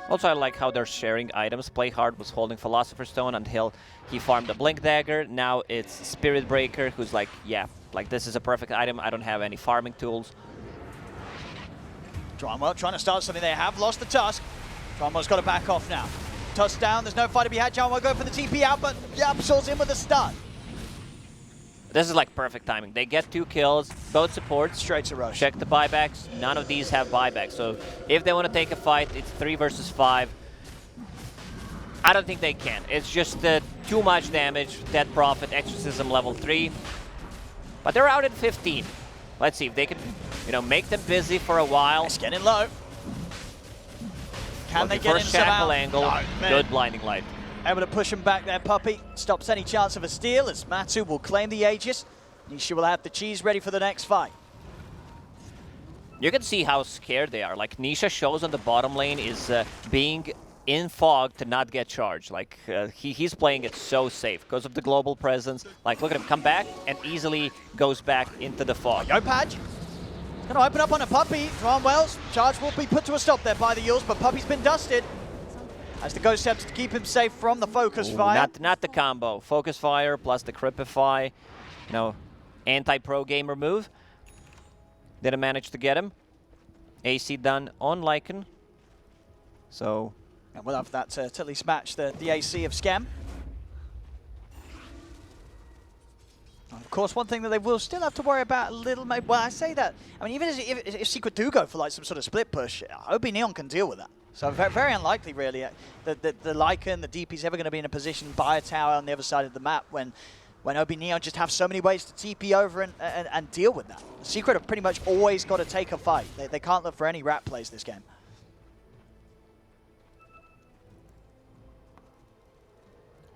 Also, I like how they're sharing items. Playhard was holding Philosopher's Stone until he farmed a Blink Dagger. Now it's Spirit Breaker, who's like, yeah, like this is a perfect item. I don't have any farming tools. Dronwell trying to start something. They have lost the Tusk. Dronwell's got to back off now. Tusk down. There's no fight to be had. Dronwell going for the TP out, but Yapsor's in with the stun. This is like perfect timing. They get 2 kills, both supports. Straight to Roche. Check the buybacks. None of these have buybacks. So if they want to take a fight, it's 3 versus 5. I don't think they can. It's just too much damage. Dead Prophet, Exorcism level 3. But they're out at 15. Let's see if they can, make them busy for a while. It's getting low. Can they Looking get for a in somehow? shackle angle. No, Good blinding light. Able to push him back there, Puppey. Stops any chance of a steal as Matu will claim the Aegis. Nisha will have the cheese ready for the next fight. You can see how scared they are. Like, Nisha shows on the bottom lane is being in fog to not get charged. Like, he's playing it so safe because of the global presence. Like, look at him come back and easily goes back into the fog. Yopaj going to open up on a Puppey. Dronwell's charge will be put to a stop there by the Yules, but Puppey's been dusted. As the Ghost steps to keep him safe from the Focus Fire. Not the combo. Focus Fire plus the Cripify. Anti-pro gamer move. Didn't manage to get him. AC done on Lycan. So... And we'll have that to at least match the AC of Scam. Of course, one thing that they will still have to worry about a little... Well, I say that. I mean, even if Secret do go for like some sort of split push, OB.Neon can deal with that. So very unlikely, really, that the Lycan, the DP is ever going to be in a position to buy a tower on the other side of the map when OB.Neon just have so many ways to TP over and deal with that. Secret have pretty much always got to take a fight. They can't look for any rat plays this game.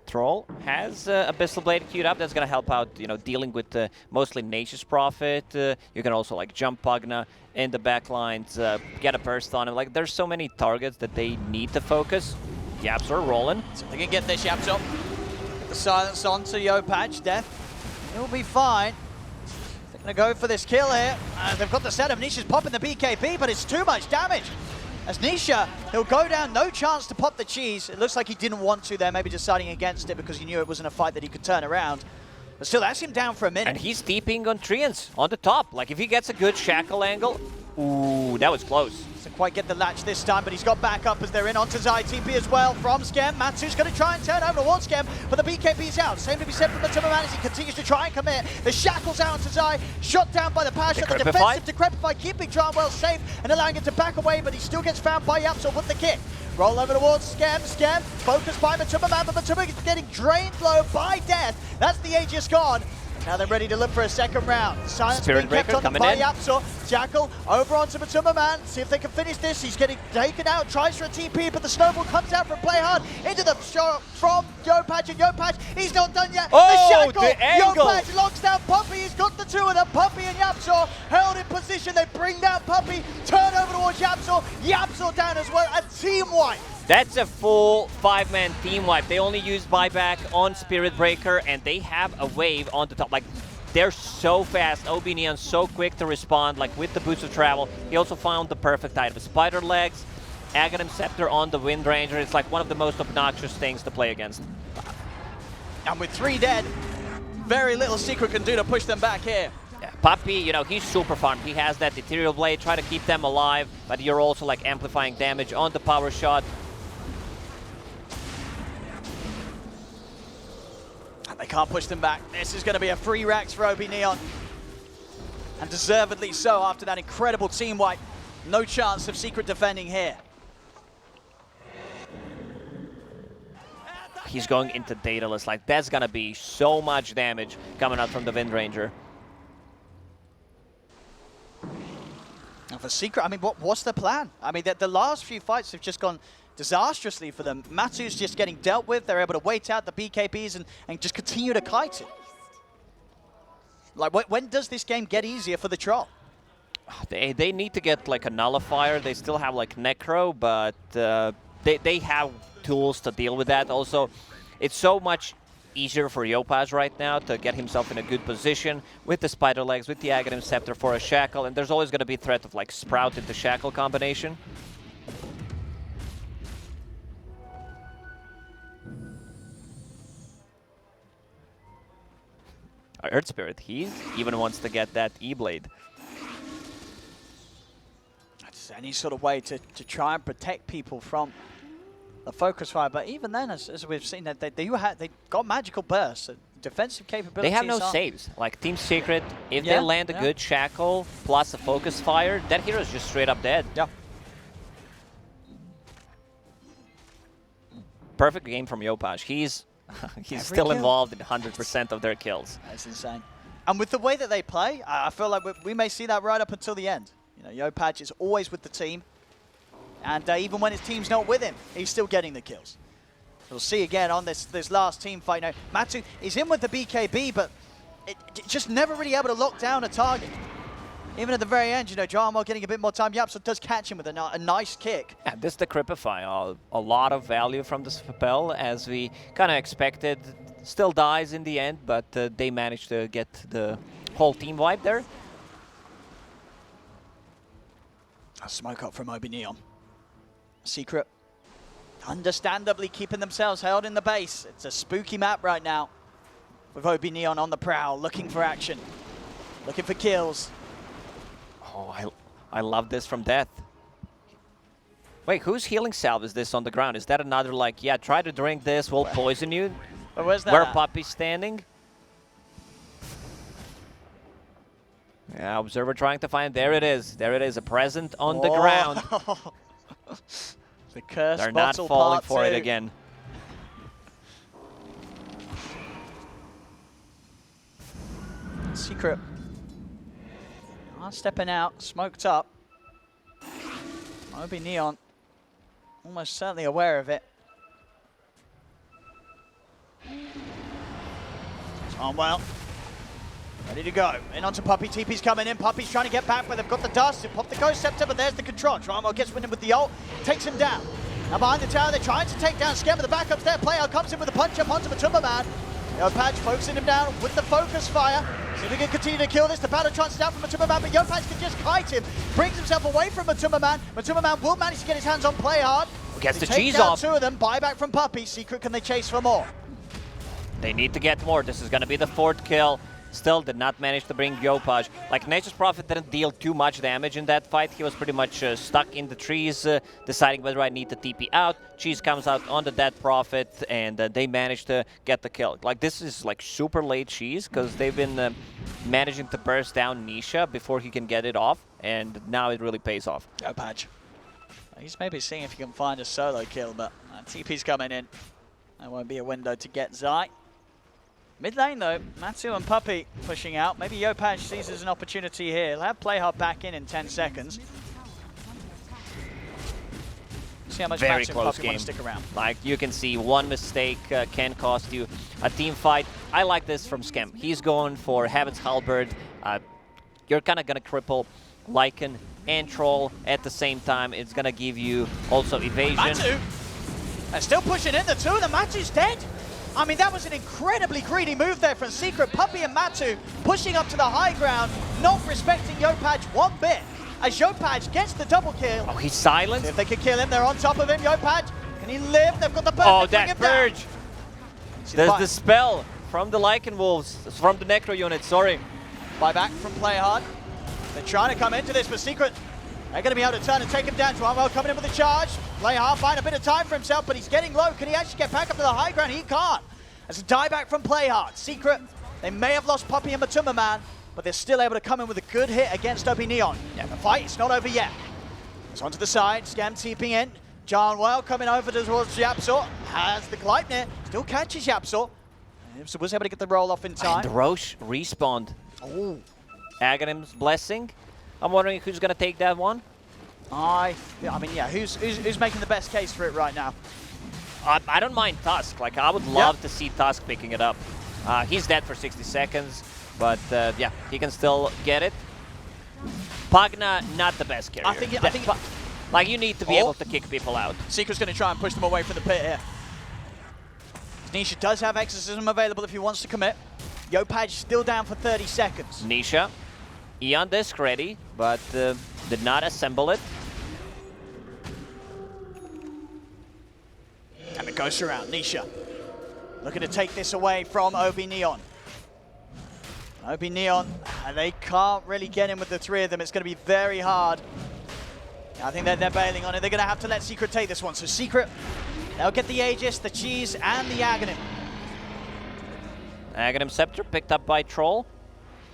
Troll has Abyssal Blade queued up. That's going to help out, dealing with mostly Nature's Prophet. You can also, jump Pugna in the back lines, get a burst on him. Like, there's so many targets that they need to focus. Yapsor rolling. So they can get this Yapsor. Get the silence on to Yopaj. Death. He'll be fine. They're going to go for this kill here. They've got the setup. Nisha's popping the BKB, but it's too much damage. As Nisha, he'll go down, no chance to pop the cheese. It looks like he didn't want to there, maybe deciding against it because he knew it wasn't a fight that he could turn around. But still, that's him down for a minute. And he's TPing on Treants on the top. Like, if he gets a good shackle angle, ooh, that was close. Doesn't quite get the latch this time, but he's got back up as they're in onto Zai. TP as well from Scam. Matsu's going to try and turn over towards Scam, but the BKB's out. Same to be said from the Timmerman as he continues to try and commit. The shackle's out to Zai, shot down by the power shot. The defensive Decrepify, keeping Dronwell safe and allowing him to back away, but he still gets found by Yapsor with the kick. Roll over towards Scam. Scam focused by Matuma, but Matuma is getting drained low by Death. That's the Aegis gone. Now they're ready to look for a second round. Silence being kept on by Yapsor. Jackal over onto Matuma Man. See if they can finish this. He's getting taken out. Tries for a TP, but the snowball comes out from Playhard into the shot from Yopaj. And Yopaj, he's not done yet. Oh, the the angle. Yopaj locks down Puppey. He's got the two of them. Puppey and Yapsor held in position. They bring down Puppey. Turn over towards Yapsor. Yapsor down as well. A team wipe. That's a full 5-man team wipe. They only use buyback on Spirit Breaker, and they have a wave on the top. Like, they're so fast. OB.Neon so quick to respond, like with the boots of travel. He also found the perfect item. Spider Legs, Aghanim Scepter on the Wind Ranger. It's like one of the most obnoxious things to play against. And with 3 dead, very little Secret can do to push them back here. Yeah, Puppey, he's super farmed. He has that Ethereal Blade, try to keep them alive, but you're also like amplifying damage on the power shot. They can't push them back. This is going to be a free Rax for OB.Neon. And deservedly so after that incredible team wipe. No chance of Secret defending here. He's going into Daedalus. Like, that's going to be so much damage coming out from the Wind Ranger. And for Secret, I mean, what's the plan? I mean, the last few fights have just gone disastrously for them. Matu's just getting dealt with. They're able to wait out the BKBs and just continue to kite it. Like, when does this game get easier for the Troll? They need to get like a nullifier. They still have like Necro, but they have tools to deal with that. Also, it's so much easier for Yopaj right now to get himself in a good position with the Spider Legs, with the Aghanim Scepter for a Shackle, and there's always going to be threat of like Sprout into Shackle combination. Earth Spirit, he even wants to get that E-Blade. That's any sort of way to try and protect people from the focus fire, but even then, as we've seen, that they got magical bursts, defensive capabilities. They have no on. saves. Like Team Secret, if they land a good Shackle plus a focus fire, that hero is just straight up dead. Yeah. Perfect game from Yopaj. He's still kill. involved in 100% of their kills. That's insane. And with the way that they play, I feel like we may see that right up until the end. You know, Yopaj is always with the team. And even when his team's not with him, he's still getting the kills. We'll see again on this last team fight. Now, Matu is in with the BKB, but just never really able to lock down a target. Even at the very end, you know, Jarmo getting a bit more time. Yapso does catch him with a nice kick. Yeah, this Decrypify, a lot of value from this spell, as we kind of expected. Still dies in the end, but they managed to get the whole team wipe there. A smoke up from OB.Neon. Secret, understandably keeping themselves held in the base. It's a spooky map right now, with OB.Neon on the prowl, looking for action, looking for kills. Oh, I love this from Death. Wait, whose healing salve is this on the ground? Is that another like, yeah, try to drink this, we'll poison you? Where's that Where at? Puppy's standing? Yeah, Observer trying to find, there it is. There it is, a present on the ground. The curse They're not bottle falling part for it two. again. Secret. Stepping out, smoked up. OB.Neon, almost certainly aware of it. On well. Ready to go. In onto Puppy. TP's coming in. Puppy's trying to get back, but they've got the dust. They pop the Ghost Scepter, but there's the control. Tramo gets winning with the ult. Takes him down. Now behind the tower, they're trying to take down Scam, but the backups there. Player comes in with a punch up onto Matumba Man. Yopaj focusing him down with the focus fire. See if we can continue to kill this. The battle trance down from Matumba Man, but Yopaj can just kite him. Brings himself away from Matumba Man. Matumba Man will manage to get his hands on Play Hard. Gets the Take cheese down off. two of them. Buyback from Puppy. Secret, can they chase for more? They need to get more. This is going to be the 4th kill. Still did not manage to bring Yopaj. Like, Nature's Prophet didn't deal too much damage in that fight. He was pretty much stuck in the trees, deciding whether I need to TP out. Cheese comes out on the Dead Prophet, and they managed to get the kill. Like, this is like super late Cheese, because they've been managing to burst down Nisha before he can get it off, and now it really pays off. Yopaj. He's maybe seeing if he can find a solo kill, but TP's coming in. There won't be a window to get Zai. Mid lane though, Matu and Puppy pushing out. Maybe Yopaj sees as an opportunity here. He'll have Playhard back in 10 seconds. See how much Very Matu and close Puppy game. want to stick around. Like, you can see one mistake can cost you a team fight. I like this from Scam. He's going for Heaven's Halberd. You're kind of going to cripple Lycan and Troll at the same time. It's going to give you also evasion. Matu! They're still pushing in, the two of them. Matu's dead! I mean, that was an incredibly greedy move there from Secret. Puppy and Matu pushing up to the high ground, not respecting Yopaj one bit. As Yopaj gets the double kill. Oh, he's silent? See if they can kill him. They're on top of him. Yopaj, can he live? They've got the purge. Oh, to bring that him down. purge! There's the spell from the Lycan Wolves, from the Necro unit, sorry. Buyback from Playhard. They're trying to come into this, but Secret, they're going to be able to turn and take him down. Juanwell coming in with a charge. Playhard find a bit of time for himself, but he's getting low. Can he actually get back up to the high ground? He can't. There's a dieback from Playhard. Secret, they may have lost Puppy and Matumba Man, but they're still able to come in with a good hit against OB.Neon. Yeah, the fight is not over yet. It's onto the side. Scam TPing in. Jarnwell coming over towards Yapsor. Has the Gleipnir. Still catches Yapsor. Was able to get the roll off in time. And the Roche respawned. Oh. Aghanim's Blessing. I'm wondering who's going to take that one. I mean, yeah, who's making the best case for it right now? I don't mind Tusk. Like, I would love to see Tusk picking it up. He's dead for 60 seconds. but yeah, he can still get it. Pagna, not the best carrier. I think like, you need to be able to kick people out. Secret's going to try and push them away from the pit here. Nisha does have Exorcism available if he wants to commit. Yopaj still down for 30 seconds. Nisha, Eon disc ready, but did not assemble it. And it goes around. Nisha looking to take this away from OB.Neon. OB.Neon, they can't really get in with the three of them. It's going to be very hard. I think they're bailing on it. They're going to have to let Secret take this one. So Secret, they'll get the Aegis, the Cheese, and the Aghanim. Aghanim Scepter picked up by Troll.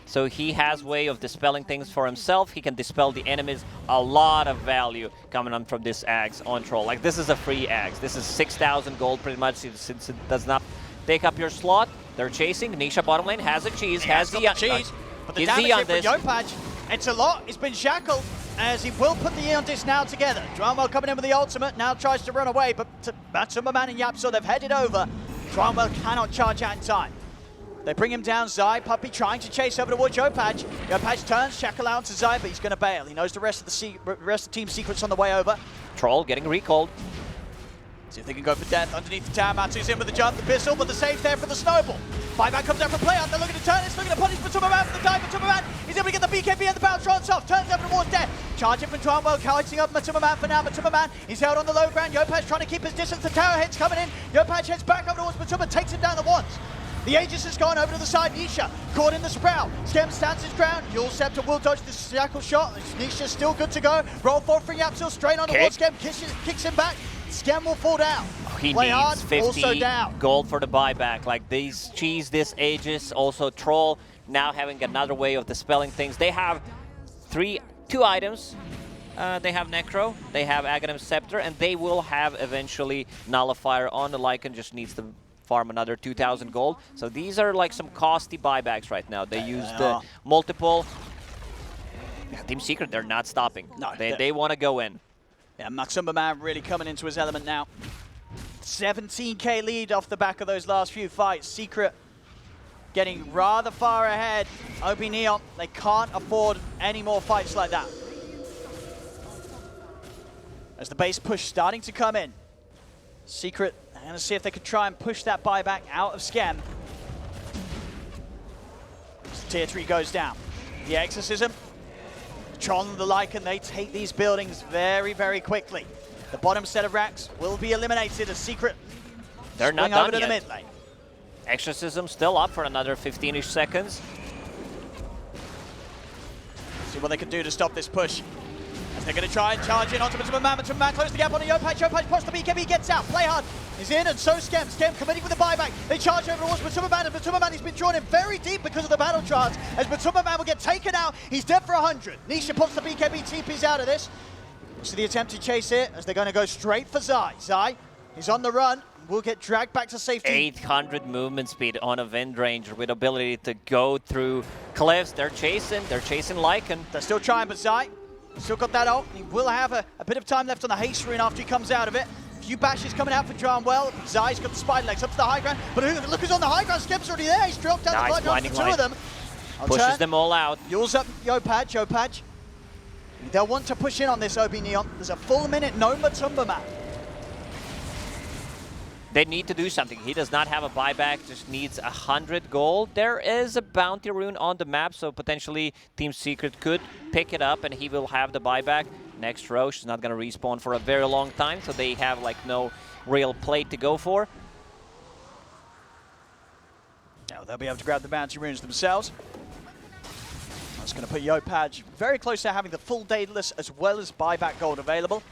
So he has way of dispelling things for himself. He can dispel the enemies. A lot of value coming on from this Axe on Troll. Like, this is a free Axe. This is 6,000 gold pretty much, since it does not take up your slot. They're chasing. Nisha bottom lane has a Cheese, has the Cheese. But the he's damage Eon here this. from Yopaj, it's a lot. He's been shackled as he will put the Eon Disc now together. Dronwell coming in with the ultimate, now tries to run away, but Matsumbaman and Yapso, they've headed over. Dronwell cannot charge out in time. They bring him down. Zai, Puppey trying to chase over towards Yopaj. Yopaj turns, shackle out to Zai, but he's going to bail. He knows the rest of the Team Secret's on the way over. Troll getting recalled. See if they can go for death underneath the tower. Matsu's in with the jump, the pistol, but the save there for the snowball. Buyback comes out for play out. They're looking to turn this, looking to punish Matsumbaman for the dive. Matsumbaman, he's able to get the BKB and the bounce runs off. Turns over towards death. Charging from Dronwell, catching up Matsumbaman for now. Matsumbaman, he's held on the low ground. Yopaj trying to keep his distance. The tower hits coming in. Yopaj heads back over towards Matsumbaman, takes him down the once. The Aegis has gone over to the side. Nisha caught in the sprout. Skem stands his ground. Yule Scepter will dodge the shackle shot. Nisha's still good to go. Roll forward for Yapsil, straight on towards Skem. Kicks him back. Skem will fall down. He Play needs hard, 50 also down. gold for the buyback. Like, these Cheese, this Aegis, also Troll, now having another way of dispelling things. They have two items. They have Necro, they have Aghanim Scepter, and they will have eventually Nullifier on. The Lycan just needs to farm another 2,000 gold. So these are like some costly buybacks right now. They use the multiple. Yeah, Team Secret, they're not stopping. No, they want to go in. Yeah, Matsumbaman really coming into his element now. 17k lead off the back of those last few fights. Secret getting rather far ahead. OB.Neon, they can't afford any more fights like that. As the base push starting to come in. Secret, going to see if they could try and push that buyback out of Skem. As Tier 3 goes down. The Exorcism. Tron and the Lycan, they take these buildings very, very quickly. The bottom set of racks will be eliminated as Secret They're not swing over done to the yet. mid lane. Exorcism still up for another 15-ish seconds. See what they can do to stop this push. As they're going to try and charge in onto Matsumbaman. Matsumbaman close the gap on the Yopaj. Yopaj pops the BKB, gets out. Play hard. He's in, and so Skem. Skem committing with the buyback. They charge over towards Matsumbaman, and Matsumbaman has been drawn in very deep because of the battle charge. As Matsumbaman will get taken out, he's dead for 100. Nisha pops the BKB, TP's out of this. See the attempt to chase it as they're going to go straight for Zai. Zai, he's on the run. Will get dragged back to safety. 800 movement speed on a Wind Ranger with ability to go through cliffs. They're chasing Lycan. They're still trying, but Zai still got that ult. He will have a bit of time left on the haste rune after he comes out of it. A few bashes coming out for Dronwell. Zai's got the spider legs up to the high ground. But look who's on the high ground. Skem's already there. He's dropped down Nice the blood for two blinding of them. Pushes them all out. Yule's up Yopaj. They'll want to push in on this OB.Neon. There's a full minute, no Matsumbaman. They need to do something. He does not have a buyback, just needs 100 gold. There is a bounty rune on the map, so potentially Team Secret could pick it up and he will have the buyback. Next Roche is not going to respawn for a very long time, so they have like no real play to go for. Now they'll be able to grab the bounty runes themselves. That's going to put Yopaj very close to having the full Daedalus as well as buyback gold available.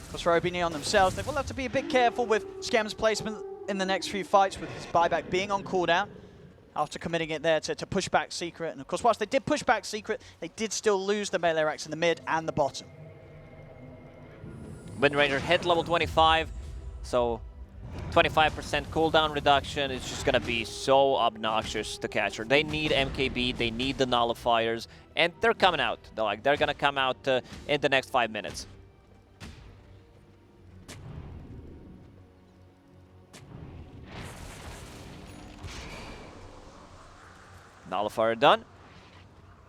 Of course, for OB.Neon themselves, they will have to be a bit careful with Skem's placement in the next few fights with his buyback being on cooldown after committing it there to push back Secret. And of course, whilst they did push back Secret, they did still lose the melee racks in the mid and the bottom. Wind Ranger hit level 25, so 25% cooldown reduction is just going to be so obnoxious to catch her. They need MKB, they need the nullifiers, and they're coming out. They're going to come out in the next 5 minutes. Nullifier done.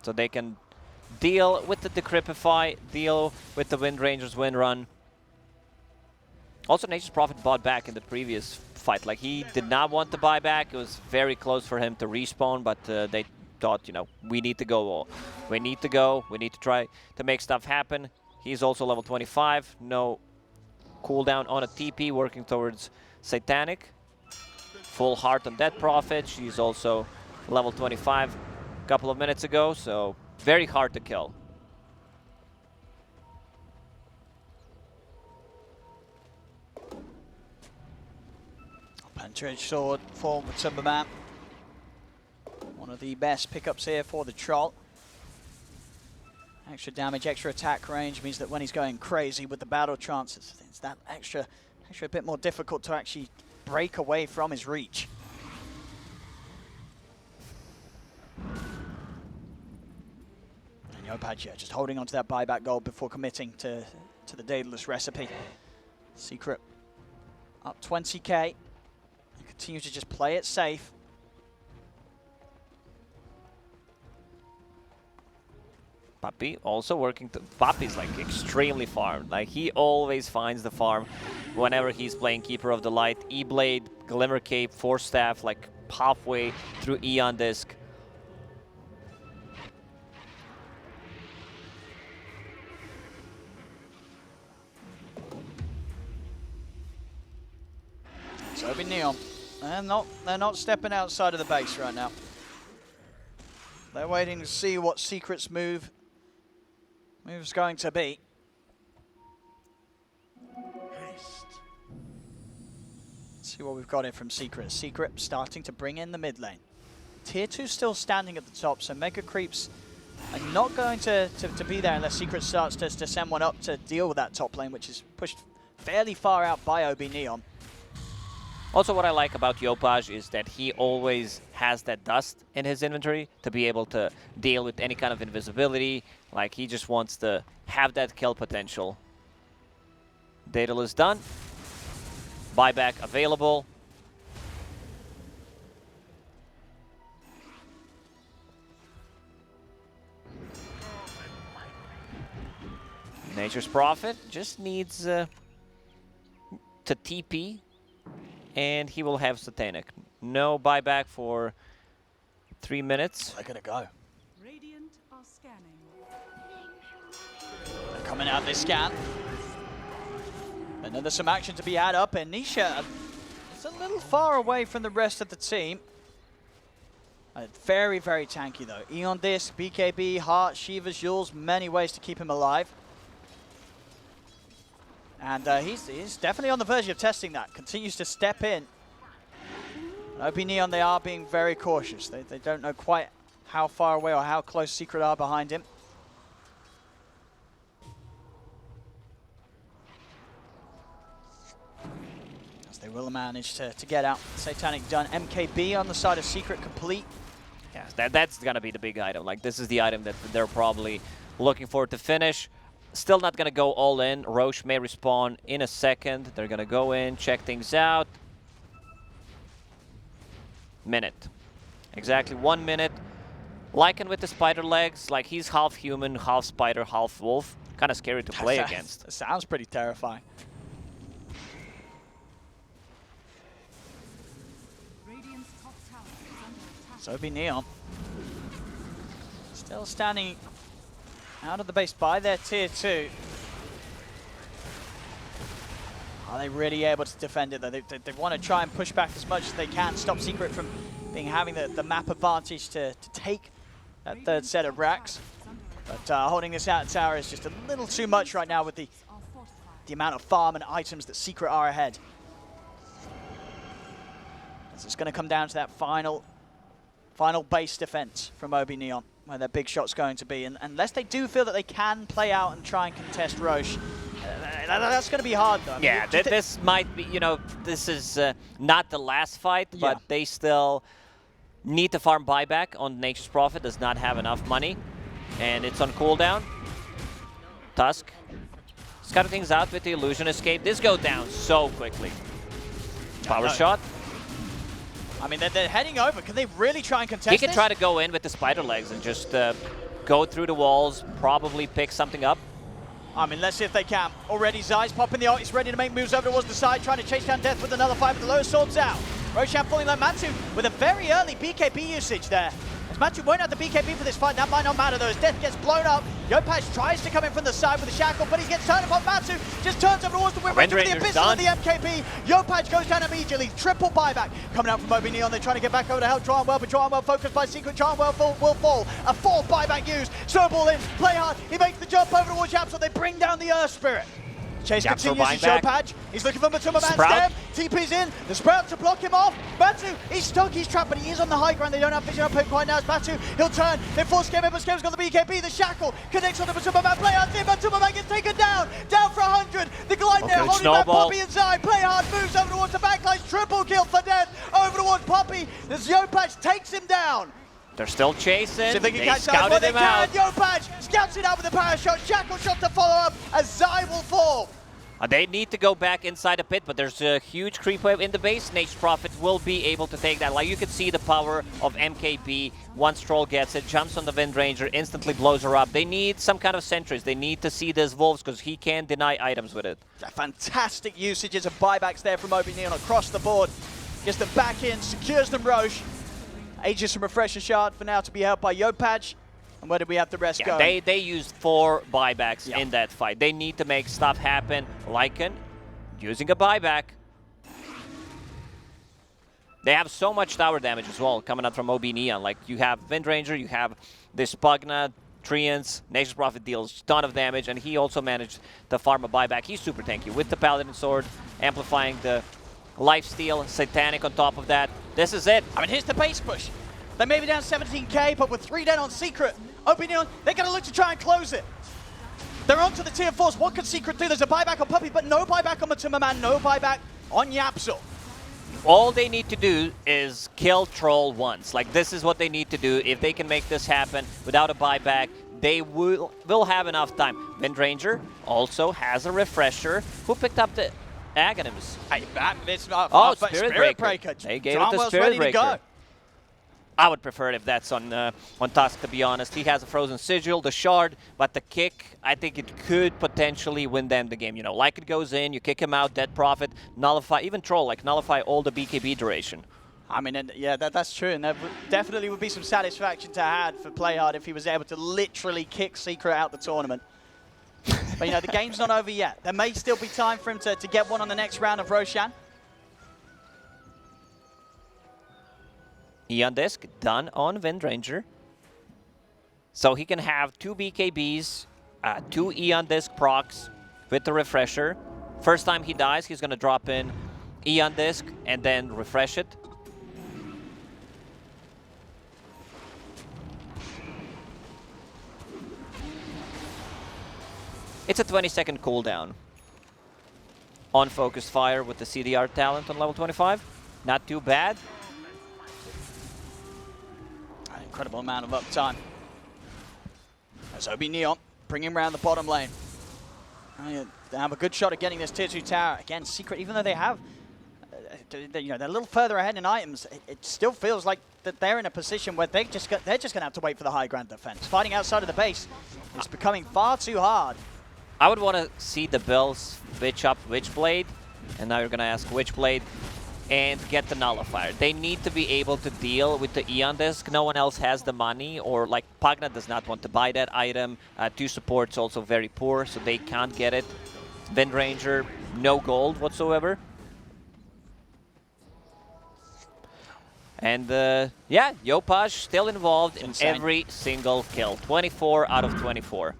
So they can deal with the Decrypify, deal with the Wind Ranger's Wind Run. Also, Nature's Prophet bought back in the previous fight. Like, he did not want to buy back. It was very close for him to respawn, but they thought, you know, we need to go. We need to go. We need to try to make stuff happen. He's also level 25. No cooldown on a TP, working towards Satanic. Full heart on Dead Prophet. She's also level 25 a couple of minutes ago, so very hard to kill. Pantridge Sword form with Timberman. One of the best pickups here for the Troll. Extra damage, extra attack range means that when he's going crazy with the battle trance, it's that extra bit more difficult to actually break away from his reach. And Yopagia just holding onto that buyback gold before committing to the Daedalus recipe. Secret up 20k. Continue to just play it safe. Papi also working to... Papi's like extremely farmed. Like, he always finds the farm whenever he's playing Keeper of the Light. E-Blade, Glimmer Cape, Force Staff, like halfway through Eon Disc. It's OB.Neon. They're not stepping outside of the base right now. They're waiting to see what Secret's move's going to be. Let's see what we've got here from Secret. Secret starting to bring in the mid lane. Tier 2 still standing at the top, so Mega Creeps are not going to be there unless Secret starts to send one up to deal with that top lane, which is pushed fairly far out by OB.Neon. Also, what I like about Yopaj is that he always has that dust in his inventory to be able to deal with any kind of invisibility. Like, he just wants to have that kill potential. Daedalus done. Buyback available. Nature's Prophet just needs to TP. And he will have Satanic. No buyback for 3 minutes. They're gonna go. Radiant are scanning. They're coming out of this scan. And then there's some action to be had up, and Nisha is a little far away from the rest of the team. Very, very tanky though. Eon Disc, BKB, Heart, Shiva's Jules, many ways to keep him alive. And he's definitely on the verge of testing that. Continues to step in. OB.Neon, they are being very cautious. They don't know quite how far away or how close Secret are behind him. As they will manage to get out. Satanic done. MKB on the side of Secret complete. Yes, that's going to be the big item. Like, this is the item that they're probably looking for to finish. Still not going to go all in. Roche may respawn in a second. They're going to go in, check things out. Minute. Exactly 1 minute. Lycan with the spider legs. Like, he's half human, half spider, half wolf. Kind of scary to play against. That sounds pretty terrifying. Radiant's top tower is under attack. So OB.Neon still standing out of the base by their tier 2. Are they really able to defend it though? They want to try and push back as much as they can, stop Secret from having the map advantage to take that third set of racks. But holding this out tower is just a little too much right now with the amount of farm and items that Secret are ahead. So it's going to come down to that final base defense from OB.Neon, where their big shot's going to be. And unless they do feel that they can play out and try and contest Roche, that's going to be hard, though. I mean, yeah, this might be, you know, this is not the last fight, but they still need to farm buyback on Nature's Prophet. Does not have enough money, and it's on cooldown. Tusk scouting things out with the Illusion Escape. This goes down so quickly. Power shot. I mean, they're heading over. Can they really try and contest He can this? try to go in with the spider legs and just go through the walls, probably pick something up. I mean, let's see if they can. Already Zai's popping the ult. He's ready to make moves over towards the side, trying to chase down Death with another fight, but the low sword's out. Roshan falling like Matsu with a very early BKB usage there. As Matsu won't have the BKB for this fight, that might not matter though, as Death gets blown up. Yopaj tries to come in from the side with a shackle, but he gets turned upon Matsu. Just turns over towards the Wind Ranger with the Abyssal of the MKB. Yopaj goes down immediately. Triple buyback. Coming out from OB.Neon, they're trying to get back over to help Well, but Well focused by Secret. Well will fall. A fourth buyback used. Snowball in. Play hard. He makes the jump over towards Yapso. They bring down the Earth Spirit. Chase continues to Yopaj. He's looking for Matuma Man's stem. TP's in. The Sprout to block him off. Matsu, he's stuck, he's trapped, but he is on the high ground. They don't have vision on him quite now. It's Matsu, he'll turn. They force Scam in, but Scam's got the BKB. The shackle connects on the Matuma Man. Play hard. Matuma Man gets taken down. Down for 100. The glide there holding back Poppy and Zai. Play hard, moves over towards the backlines. Triple kill for Death. Over towards Poppy. As Yopaj takes him down. They're still chasing. See if they can catch scouted him out. Yopaj scouts it out with a power shot. Shackle shot to follow up as Zai will fall. They need to go back inside the pit, but there's a huge creep wave in the base. Nature's Prophet will be able to take that. Like you can see the power of MKB. Once Troll gets it, jumps on the Wind Ranger, instantly blows her up. They need some kind of sentries. They need to see this Wolves because he can deny items with it. Fantastic usages of buybacks there from OB.Neon across the board. Gets them back in, secures them Roche. Aegis and Refresher Shard for now to be held by Yopaj. And where did we have the rest go? They used 4 buybacks in that fight. They need to make stuff happen. Lycan using a buyback. They have so much tower damage as well coming out from OB.Neon. Like you have Wind Ranger, you have this Pugna, Treants, Nature's Prophet deals a ton of damage, and he also managed to farm a buyback. He's super tanky with the Paladin Sword, amplifying the lifesteal, Satanic on top of that. This is it. I mean, here's the base push. They may be down 17k, but with 3 down on Secret, OB.Neon, they're going to look to try and close it. They're onto the tier 4s. What can Secret do? There's a buyback on Puppy, but no buyback on Matuma Man, no buyback on Yapso. All they need to do is kill Troll once. Like, this is what they need to do. If they can make this happen without a buyback, they will have enough time. Wind Ranger also has a Refresher. Who picked up the Aghanims? Hey, it's Spirit Breaker. They gave it to Spirit Breaker. I would prefer it if that's on Tusk, to be honest. He has a Frozen Sigil, the Shard, but the kick, I think it could potentially win them the game. You know, like it goes in, you kick him out, Dead Prophet, nullify, even Troll, like nullify all the BKB duration. I mean, yeah, that's true, and there definitely would be some satisfaction to have for Playhard if he was able to literally kick Secret out the tournament. But, you know, the game's not over yet. There may still be time for him to get one on the next round of Roshan. Eon Disc done on Wind Ranger. So he can have 2 BKBs, 2 Eon Disc procs with the Refresher. First time he dies, he's going to drop in Eon Disc and then refresh it. It's a 20-second cooldown on Focused Fire with the CDR talent on level 25. Not too bad. Incredible amount of uptime. As OB.Neon bringing around the bottom lane. They have a good shot at getting this tier 2 tower. Again, Secret, even though they have, you know, they're a little further ahead in items, it still feels like that they're in a position where they're just going to have to wait for the high ground defense. Fighting outside of the base is becoming far too hard. I would want to see the Bills bitch up Witchblade, and now you're going to ask Witchblade, and get the Nullifier. They need to be able to deal with the Eon Disc. No one else has the money, or like Pugna does not want to buy that item. 2 support's also very poor, so they can't get it. Wind Ranger, no gold whatsoever. And yeah, Yopaj still involved in every single kill. 24 out of 24.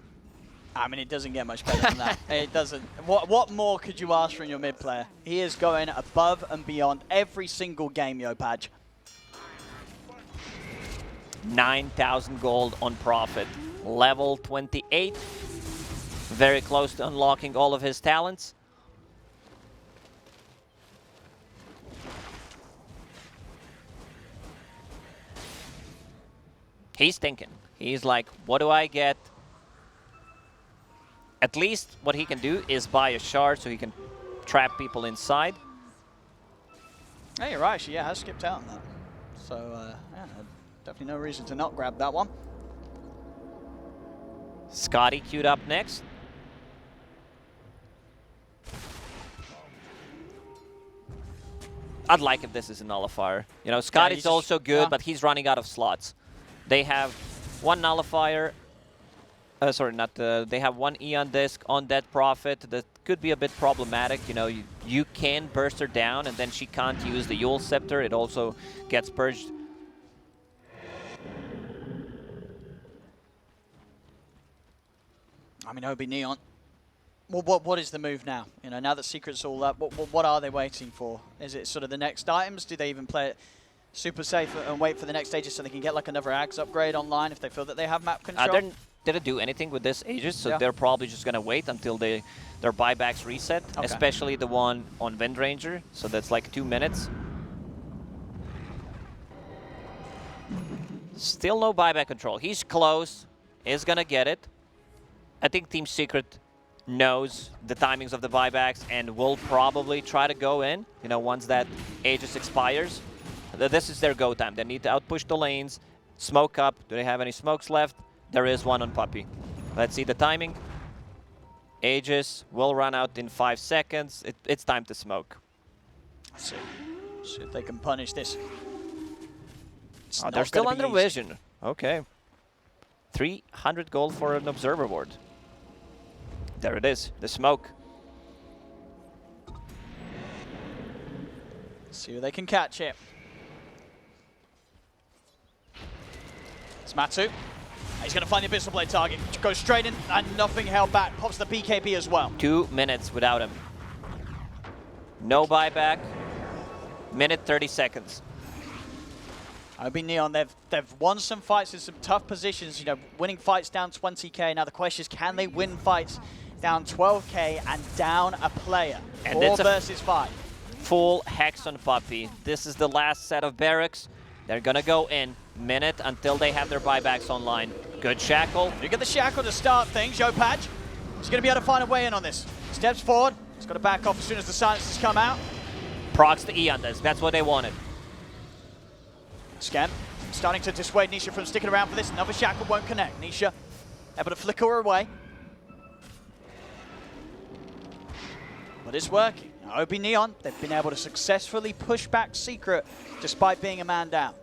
I mean, it doesn't get much better than that. It doesn't. What more could you ask from your mid player? He is going above and beyond every single game, Yopaj. 9,000 gold on Prophet. Level 28. Very close to unlocking all of his talents. He's thinking. He's like, what do I get? At least what he can do is buy a shard so he can trap people inside. Hey, you're right. Actually, yeah, I skipped out on that. So, yeah, definitely no reason to not grab that one. Scotty queued up next. I'd like if this is a nullifier. You know, Scotty's also good, but he's running out of slots. They have one nullifier. Sorry, not they have one Eon disc on Dead Prophet. That could be a bit problematic. You know, you can burst her down, and then she can't use the Yule Scepter. It also gets purged. I mean, OB.Neon. Well, what is the move now? You know, now that Secret's all up, what are they waiting for? Is it sort of the next items? Do they even play it super safe and wait for the next stages so they can get like another Axe upgrade online if they feel that they have map control? They didn't do anything with this Aegis, so they're probably just going to wait until their buybacks reset, especially the one on Wind Ranger, so that's like 2 minutes. Still no buyback control. He's close, is going to get it. I think Team Secret knows the timings of the buybacks and will probably try to go in, you know, once that Aegis expires. This is their go time. They need to outpush the lanes, smoke up. Do they have any smokes left? There is one on Puppey. Let's see the timing. Aegis will run out in 5 seconds. It's time to smoke. Let's see if they can punish this. Oh, they're still under vision. Okay. 300 gold for an observer ward. There it is, the smoke. See if they can catch it. It's Matsu. He's going to find the Abyssal Blade target. Goes straight in and nothing held back. Pops the BKB as well. 2 minutes without him. No buyback. Minute 30 seconds. OB.Neon, they've won some fights in some tough positions, you know, winning fights down 20k. Now the question is, can they win fights down 12k and down a player? And 4 versus 5. Full Hex on Puppey. This is the last set of barracks. They're gonna go in minute until they have their buybacks online. Good Shackle. You get the Shackle to start things. Yopaj, he's gonna be able to find a way in on this. Steps forward. He's got to back off as soon as the silences come out. Procs the Eon disc. That's what they wanted. Scan, starting to dissuade Nisha from sticking around for this. Another Shackle won't connect. Nisha able to flicker her away. But it's working. OB.Neon, they've been able to successfully push back Secret despite being a man down.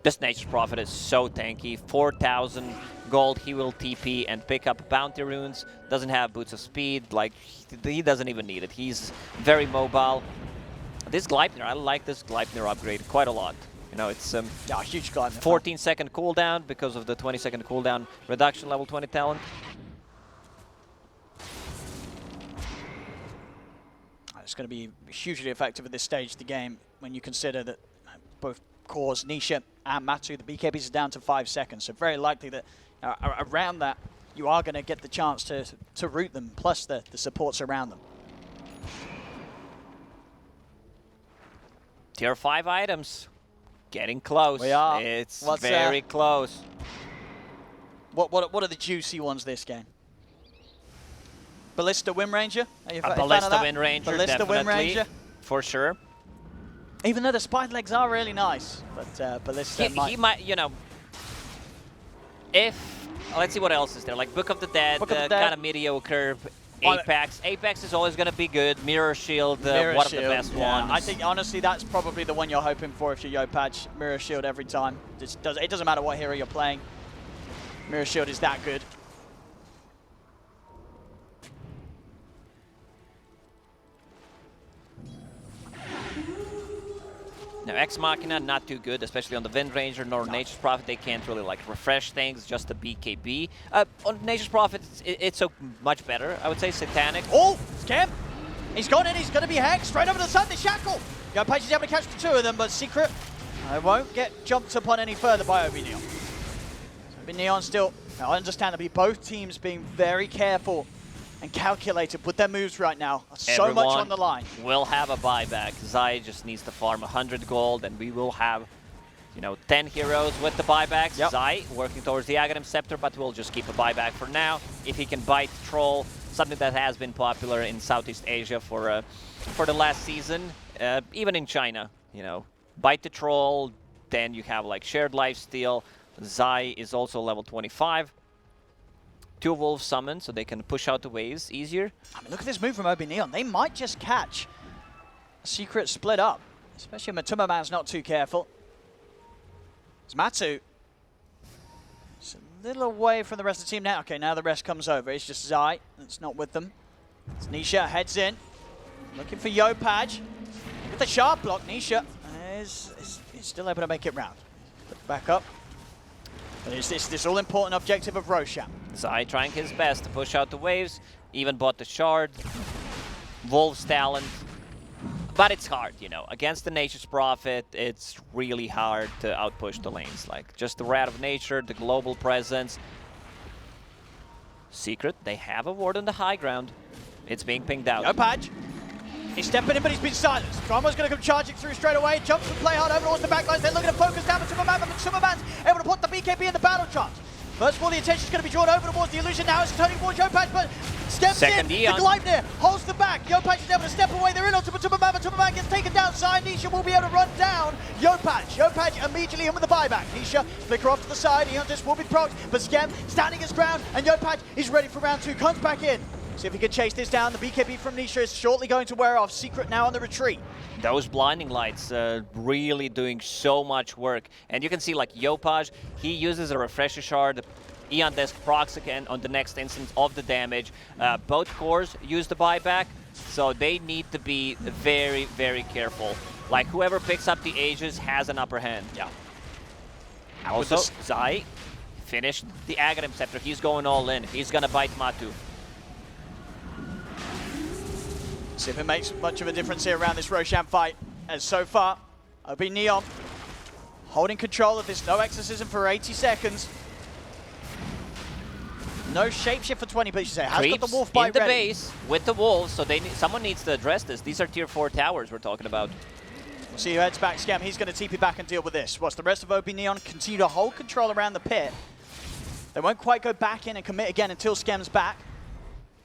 This Nature's Prophet is so tanky. 4,000 gold, he will TP and pick up bounty runes. Doesn't have boots of speed, like he doesn't even need it. He's very mobile. This Gleipnir, I like this Gleipnir upgrade quite a lot. You know, it's yeah, huge Gleipnir. 14-second cooldown because of the 20-second cooldown reduction level 20 talent. It's going to be hugely effective at this stage of the game when you consider that both cores, Nisha and Matsu, the BKBs are down to 5 seconds. So very likely that around that, you are going to get the chance to root them, plus the supports around them. Tier 5 items. Getting close. We are. It's very close. What are the juicy ones this game? Ballista Wind Ranger? Are you a Ballista Wind Ranger, Ballista definitely. Wind Ranger? For sure. Even though the spine legs are really nice, but Ballista he might, you know, if, let's see what else is there, like Book of the Dead, kind of mediocre. Apex. Apex is always going to be good. Mirror Shield, one of the best ones. I think, honestly, that's probably the one you're hoping for if you're Yopaj. Mirror Shield every time. It doesn't matter what hero you're playing. Mirror Shield is that good. Now, Ex Machina, not too good, especially on the Wind Ranger nor Nature's Prophet. They can't really like refresh things, just the BKB. On Nature's Prophet, it's so much better, I would say. Satanic. Oh, Scam! He's gone in, he's going to be hexed right over the side of the Shackle. Yopaj is able to catch the 2 of them, but Secret won't get jumped upon any further by OB.Neon. OB.Neon still, understandably, both teams being very careful and calculated with their moves right now. So much on the line. Will have a buyback. Zai just needs to farm 100 gold, and we will have, you know, 10 heroes with the buybacks. Yep. Zai working towards the Aghanim Scepter, but we'll just keep a buyback for now. If he can bite Troll, something that has been popular in Southeast Asia for the last season, even in China, you know, bite the troll, then you have like shared lifesteal. Zai is also level 25. 2 wolves summoned, so they can push out the waves easier. I mean, look at this move from OB.Neon. They might just catch a secret split up, especially if Matuma Man's not too careful. It's Matu. It's a little away from the rest of the team now. Okay, now the rest comes over. It's just Zai that's not with them. It's Nisha heads in, looking for Yopaj. With the sharp block, Nisha is still able to make it round. Put back up. But it's this all-important objective of Roshan. Zai trying his best to push out the waves, even bought the shard. Wolves talent. But it's hard, you know. Against the Nature's Prophet, it's really hard to outpush the lanes. Like, just the Wrath of Nature, the global presence. Secret, they have a ward on the high ground. It's being pinged out. Yopaj. He's stepping in, but he's been silenced. Drama's going to come charging through straight away. Jumps and play hard over towards the backlines. They're looking to focus down Matuma Man, but Matuma Man's able to put the BKB in the battle charge. First of all, the attention is going to be drawn over towards the illusion. Now it's turning towards Yopaj, but steps Second in. Eon. The Gleipnir holds the back. Yopaj is able to step away. They're in onto Matuma Man. Matuma Man gets taken down. Zai Nisha will be able to run down Yopaj. Yopaj immediately in with the buyback. Nisha flicker off to the side. Eon just will be procced, but Skem standing his ground, and Yopaj is ready for round 2. Comes back in. See if he can chase this down. The BKB from Nisha is shortly going to wear off. Secret now on the retreat. Those blinding lights really doing so much work. And you can see like Yopaj, he uses a refresher shard. Eon Desk procs again on the next instance of the damage. Both cores use the buyback, so they need to be very, very careful. Like whoever picks up the Aegis has an upper hand. Yeah. Also, Zai finished the Aghanim Scepter. He's going all in. He's gonna bite Matu. See if it makes much of a difference here around this Roshan fight. As so far, OB.Neon holding control of this. No exorcism for 80 seconds. No shapeshift for 20, but you say has got the wolf bite in the ready. base with the wolves, so someone needs to address this. These are tier 4 towers we're talking about. We'll see who heads back. Skem, he's going to TP back and deal with this. Whilst the rest of OB.Neon continue to hold control around the pit. They won't quite go back in and commit again until Skem's back.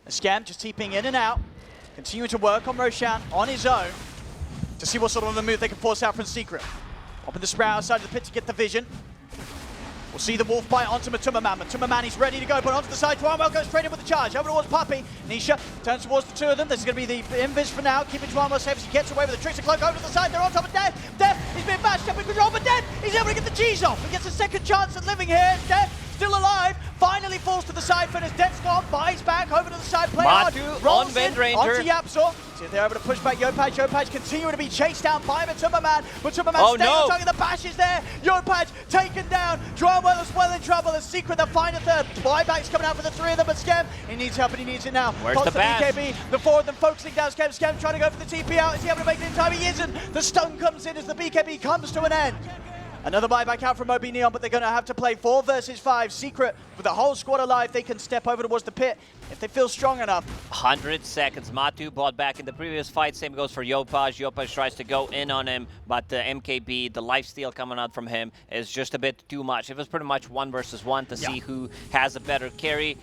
Skem just TPing in and out. Continuing to work on Roshan on his own to see what sort of a move they can force out from Secret. Open the sprout outside of the pit to get the vision. We'll see the wolf bite onto Matuma Man. Matuma Man, he's ready to go, but onto the side. Tuamel goes straight in with the charge. Over towards Puppey. Nisha turns towards the two of them. This is going to be the invis for now, keeping Tuamel safe as he gets away with the Trickster Cloak over to the side. They're on top of Death. Death, he's being mashed up in control, but Death, he's able to get the G's off. He gets a second chance at living here. Death, still alive, finally falls to the side, finishes Death's gone, buys back, over to the side, play hard, rolls on Wind Ranger. onto Yapsor. See if they're able to push back Yopaj. Yopaj continuing to be chased down by Matuma Man. Matuma Man staying on target, the bash is there. Yopaj taken down. Drawwell is well in trouble. A Secret, they'll find a third. Buyback's coming out for the 3 of them, but Skem, he needs help and he needs it now. Where's the bash? BKB, the 4 of them focusing down Skem. Skem trying to go for the TP out. Is he able to make it in time? He isn't. The stun comes in as the BKB comes to an end. Another buyback out from OB.Neon, but they're going to have to play 4 versus 5. Secret, with the whole squad alive, they can step over towards the pit if they feel strong enough. 100 seconds. Matu bought back in the previous fight. Same goes for Yopaj. Yopaj tries to go in on him, but the MKB, the lifesteal coming out from him, is just a bit too much. It was pretty much 1 versus 1 to see who has a better carry.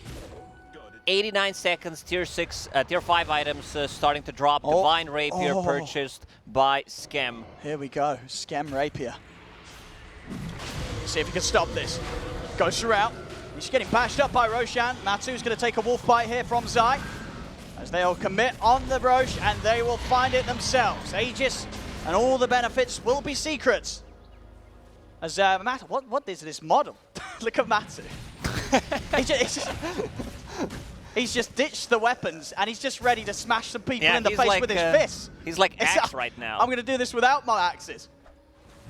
89 seconds, tier 5 items starting to drop. Divine Rapier purchased by Skem. Here we go, Skem Rapier. See if he can stop this. Goes throughout. He's getting bashed up by Roshan. Matu's going to take a wolf bite here from Zai. As they all commit on the Rosh, and they will find it themselves. Aegis and all the benefits will be secrets. As Matu, what is this model? Look at Matu. He's just ditched the weapons, and he's just ready to smash some people in the face with his fists. He's like Axe right now. I'm going to do this without my axes.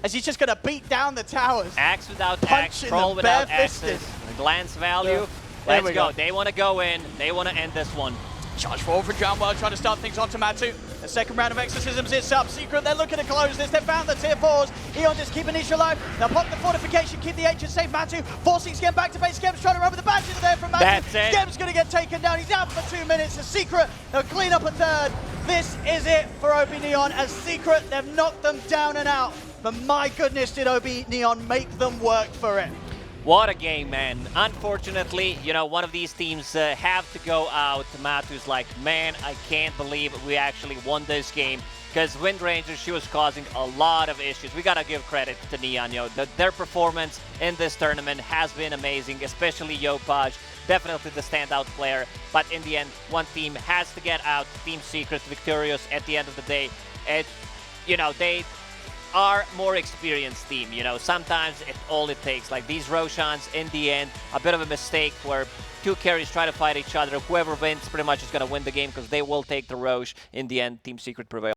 As he's just going to beat down the towers. Axe without axe, troll without axes. Glance value. Let's go. They want to go in. They want to end this one. Charge forward for Dramwell, trying to start things onto Matu. The second round of exorcisms is up. Secret, they're looking to close this. They found the tier 4s. Eon just keeping Nisha alive. They'll pop the fortification, keep the H's safe. Matu forcing Skem back to base. Skem's trying to run with the bashes there from Matu. That's it. Skem's going to get taken down. He's out for 2 minutes. The Secret, they'll clean up a third. This is it for OB.Neon. As Secret, they've knocked them down and out. But my goodness, did OB.Neon make them work for it. What a game, man. Unfortunately, you know, one of these teams have to go out. Matthew's like, man, I can't believe we actually won this game. Because Wind Ranger, she was causing a lot of issues. We gotta give credit to Neon, yo. Their performance in this tournament has been amazing, especially Yopaj, definitely the standout player. But in the end, one team has to get out. Team Secret victorious at the end of the day. It, you know, they are more experienced team, you know. Sometimes it's all it takes. Like these Roshans, in the end, a bit of a mistake where two carries try to fight each other. Whoever wins pretty much is gonna win the game because they will take the Rosh. In the end, Team Secret prevails.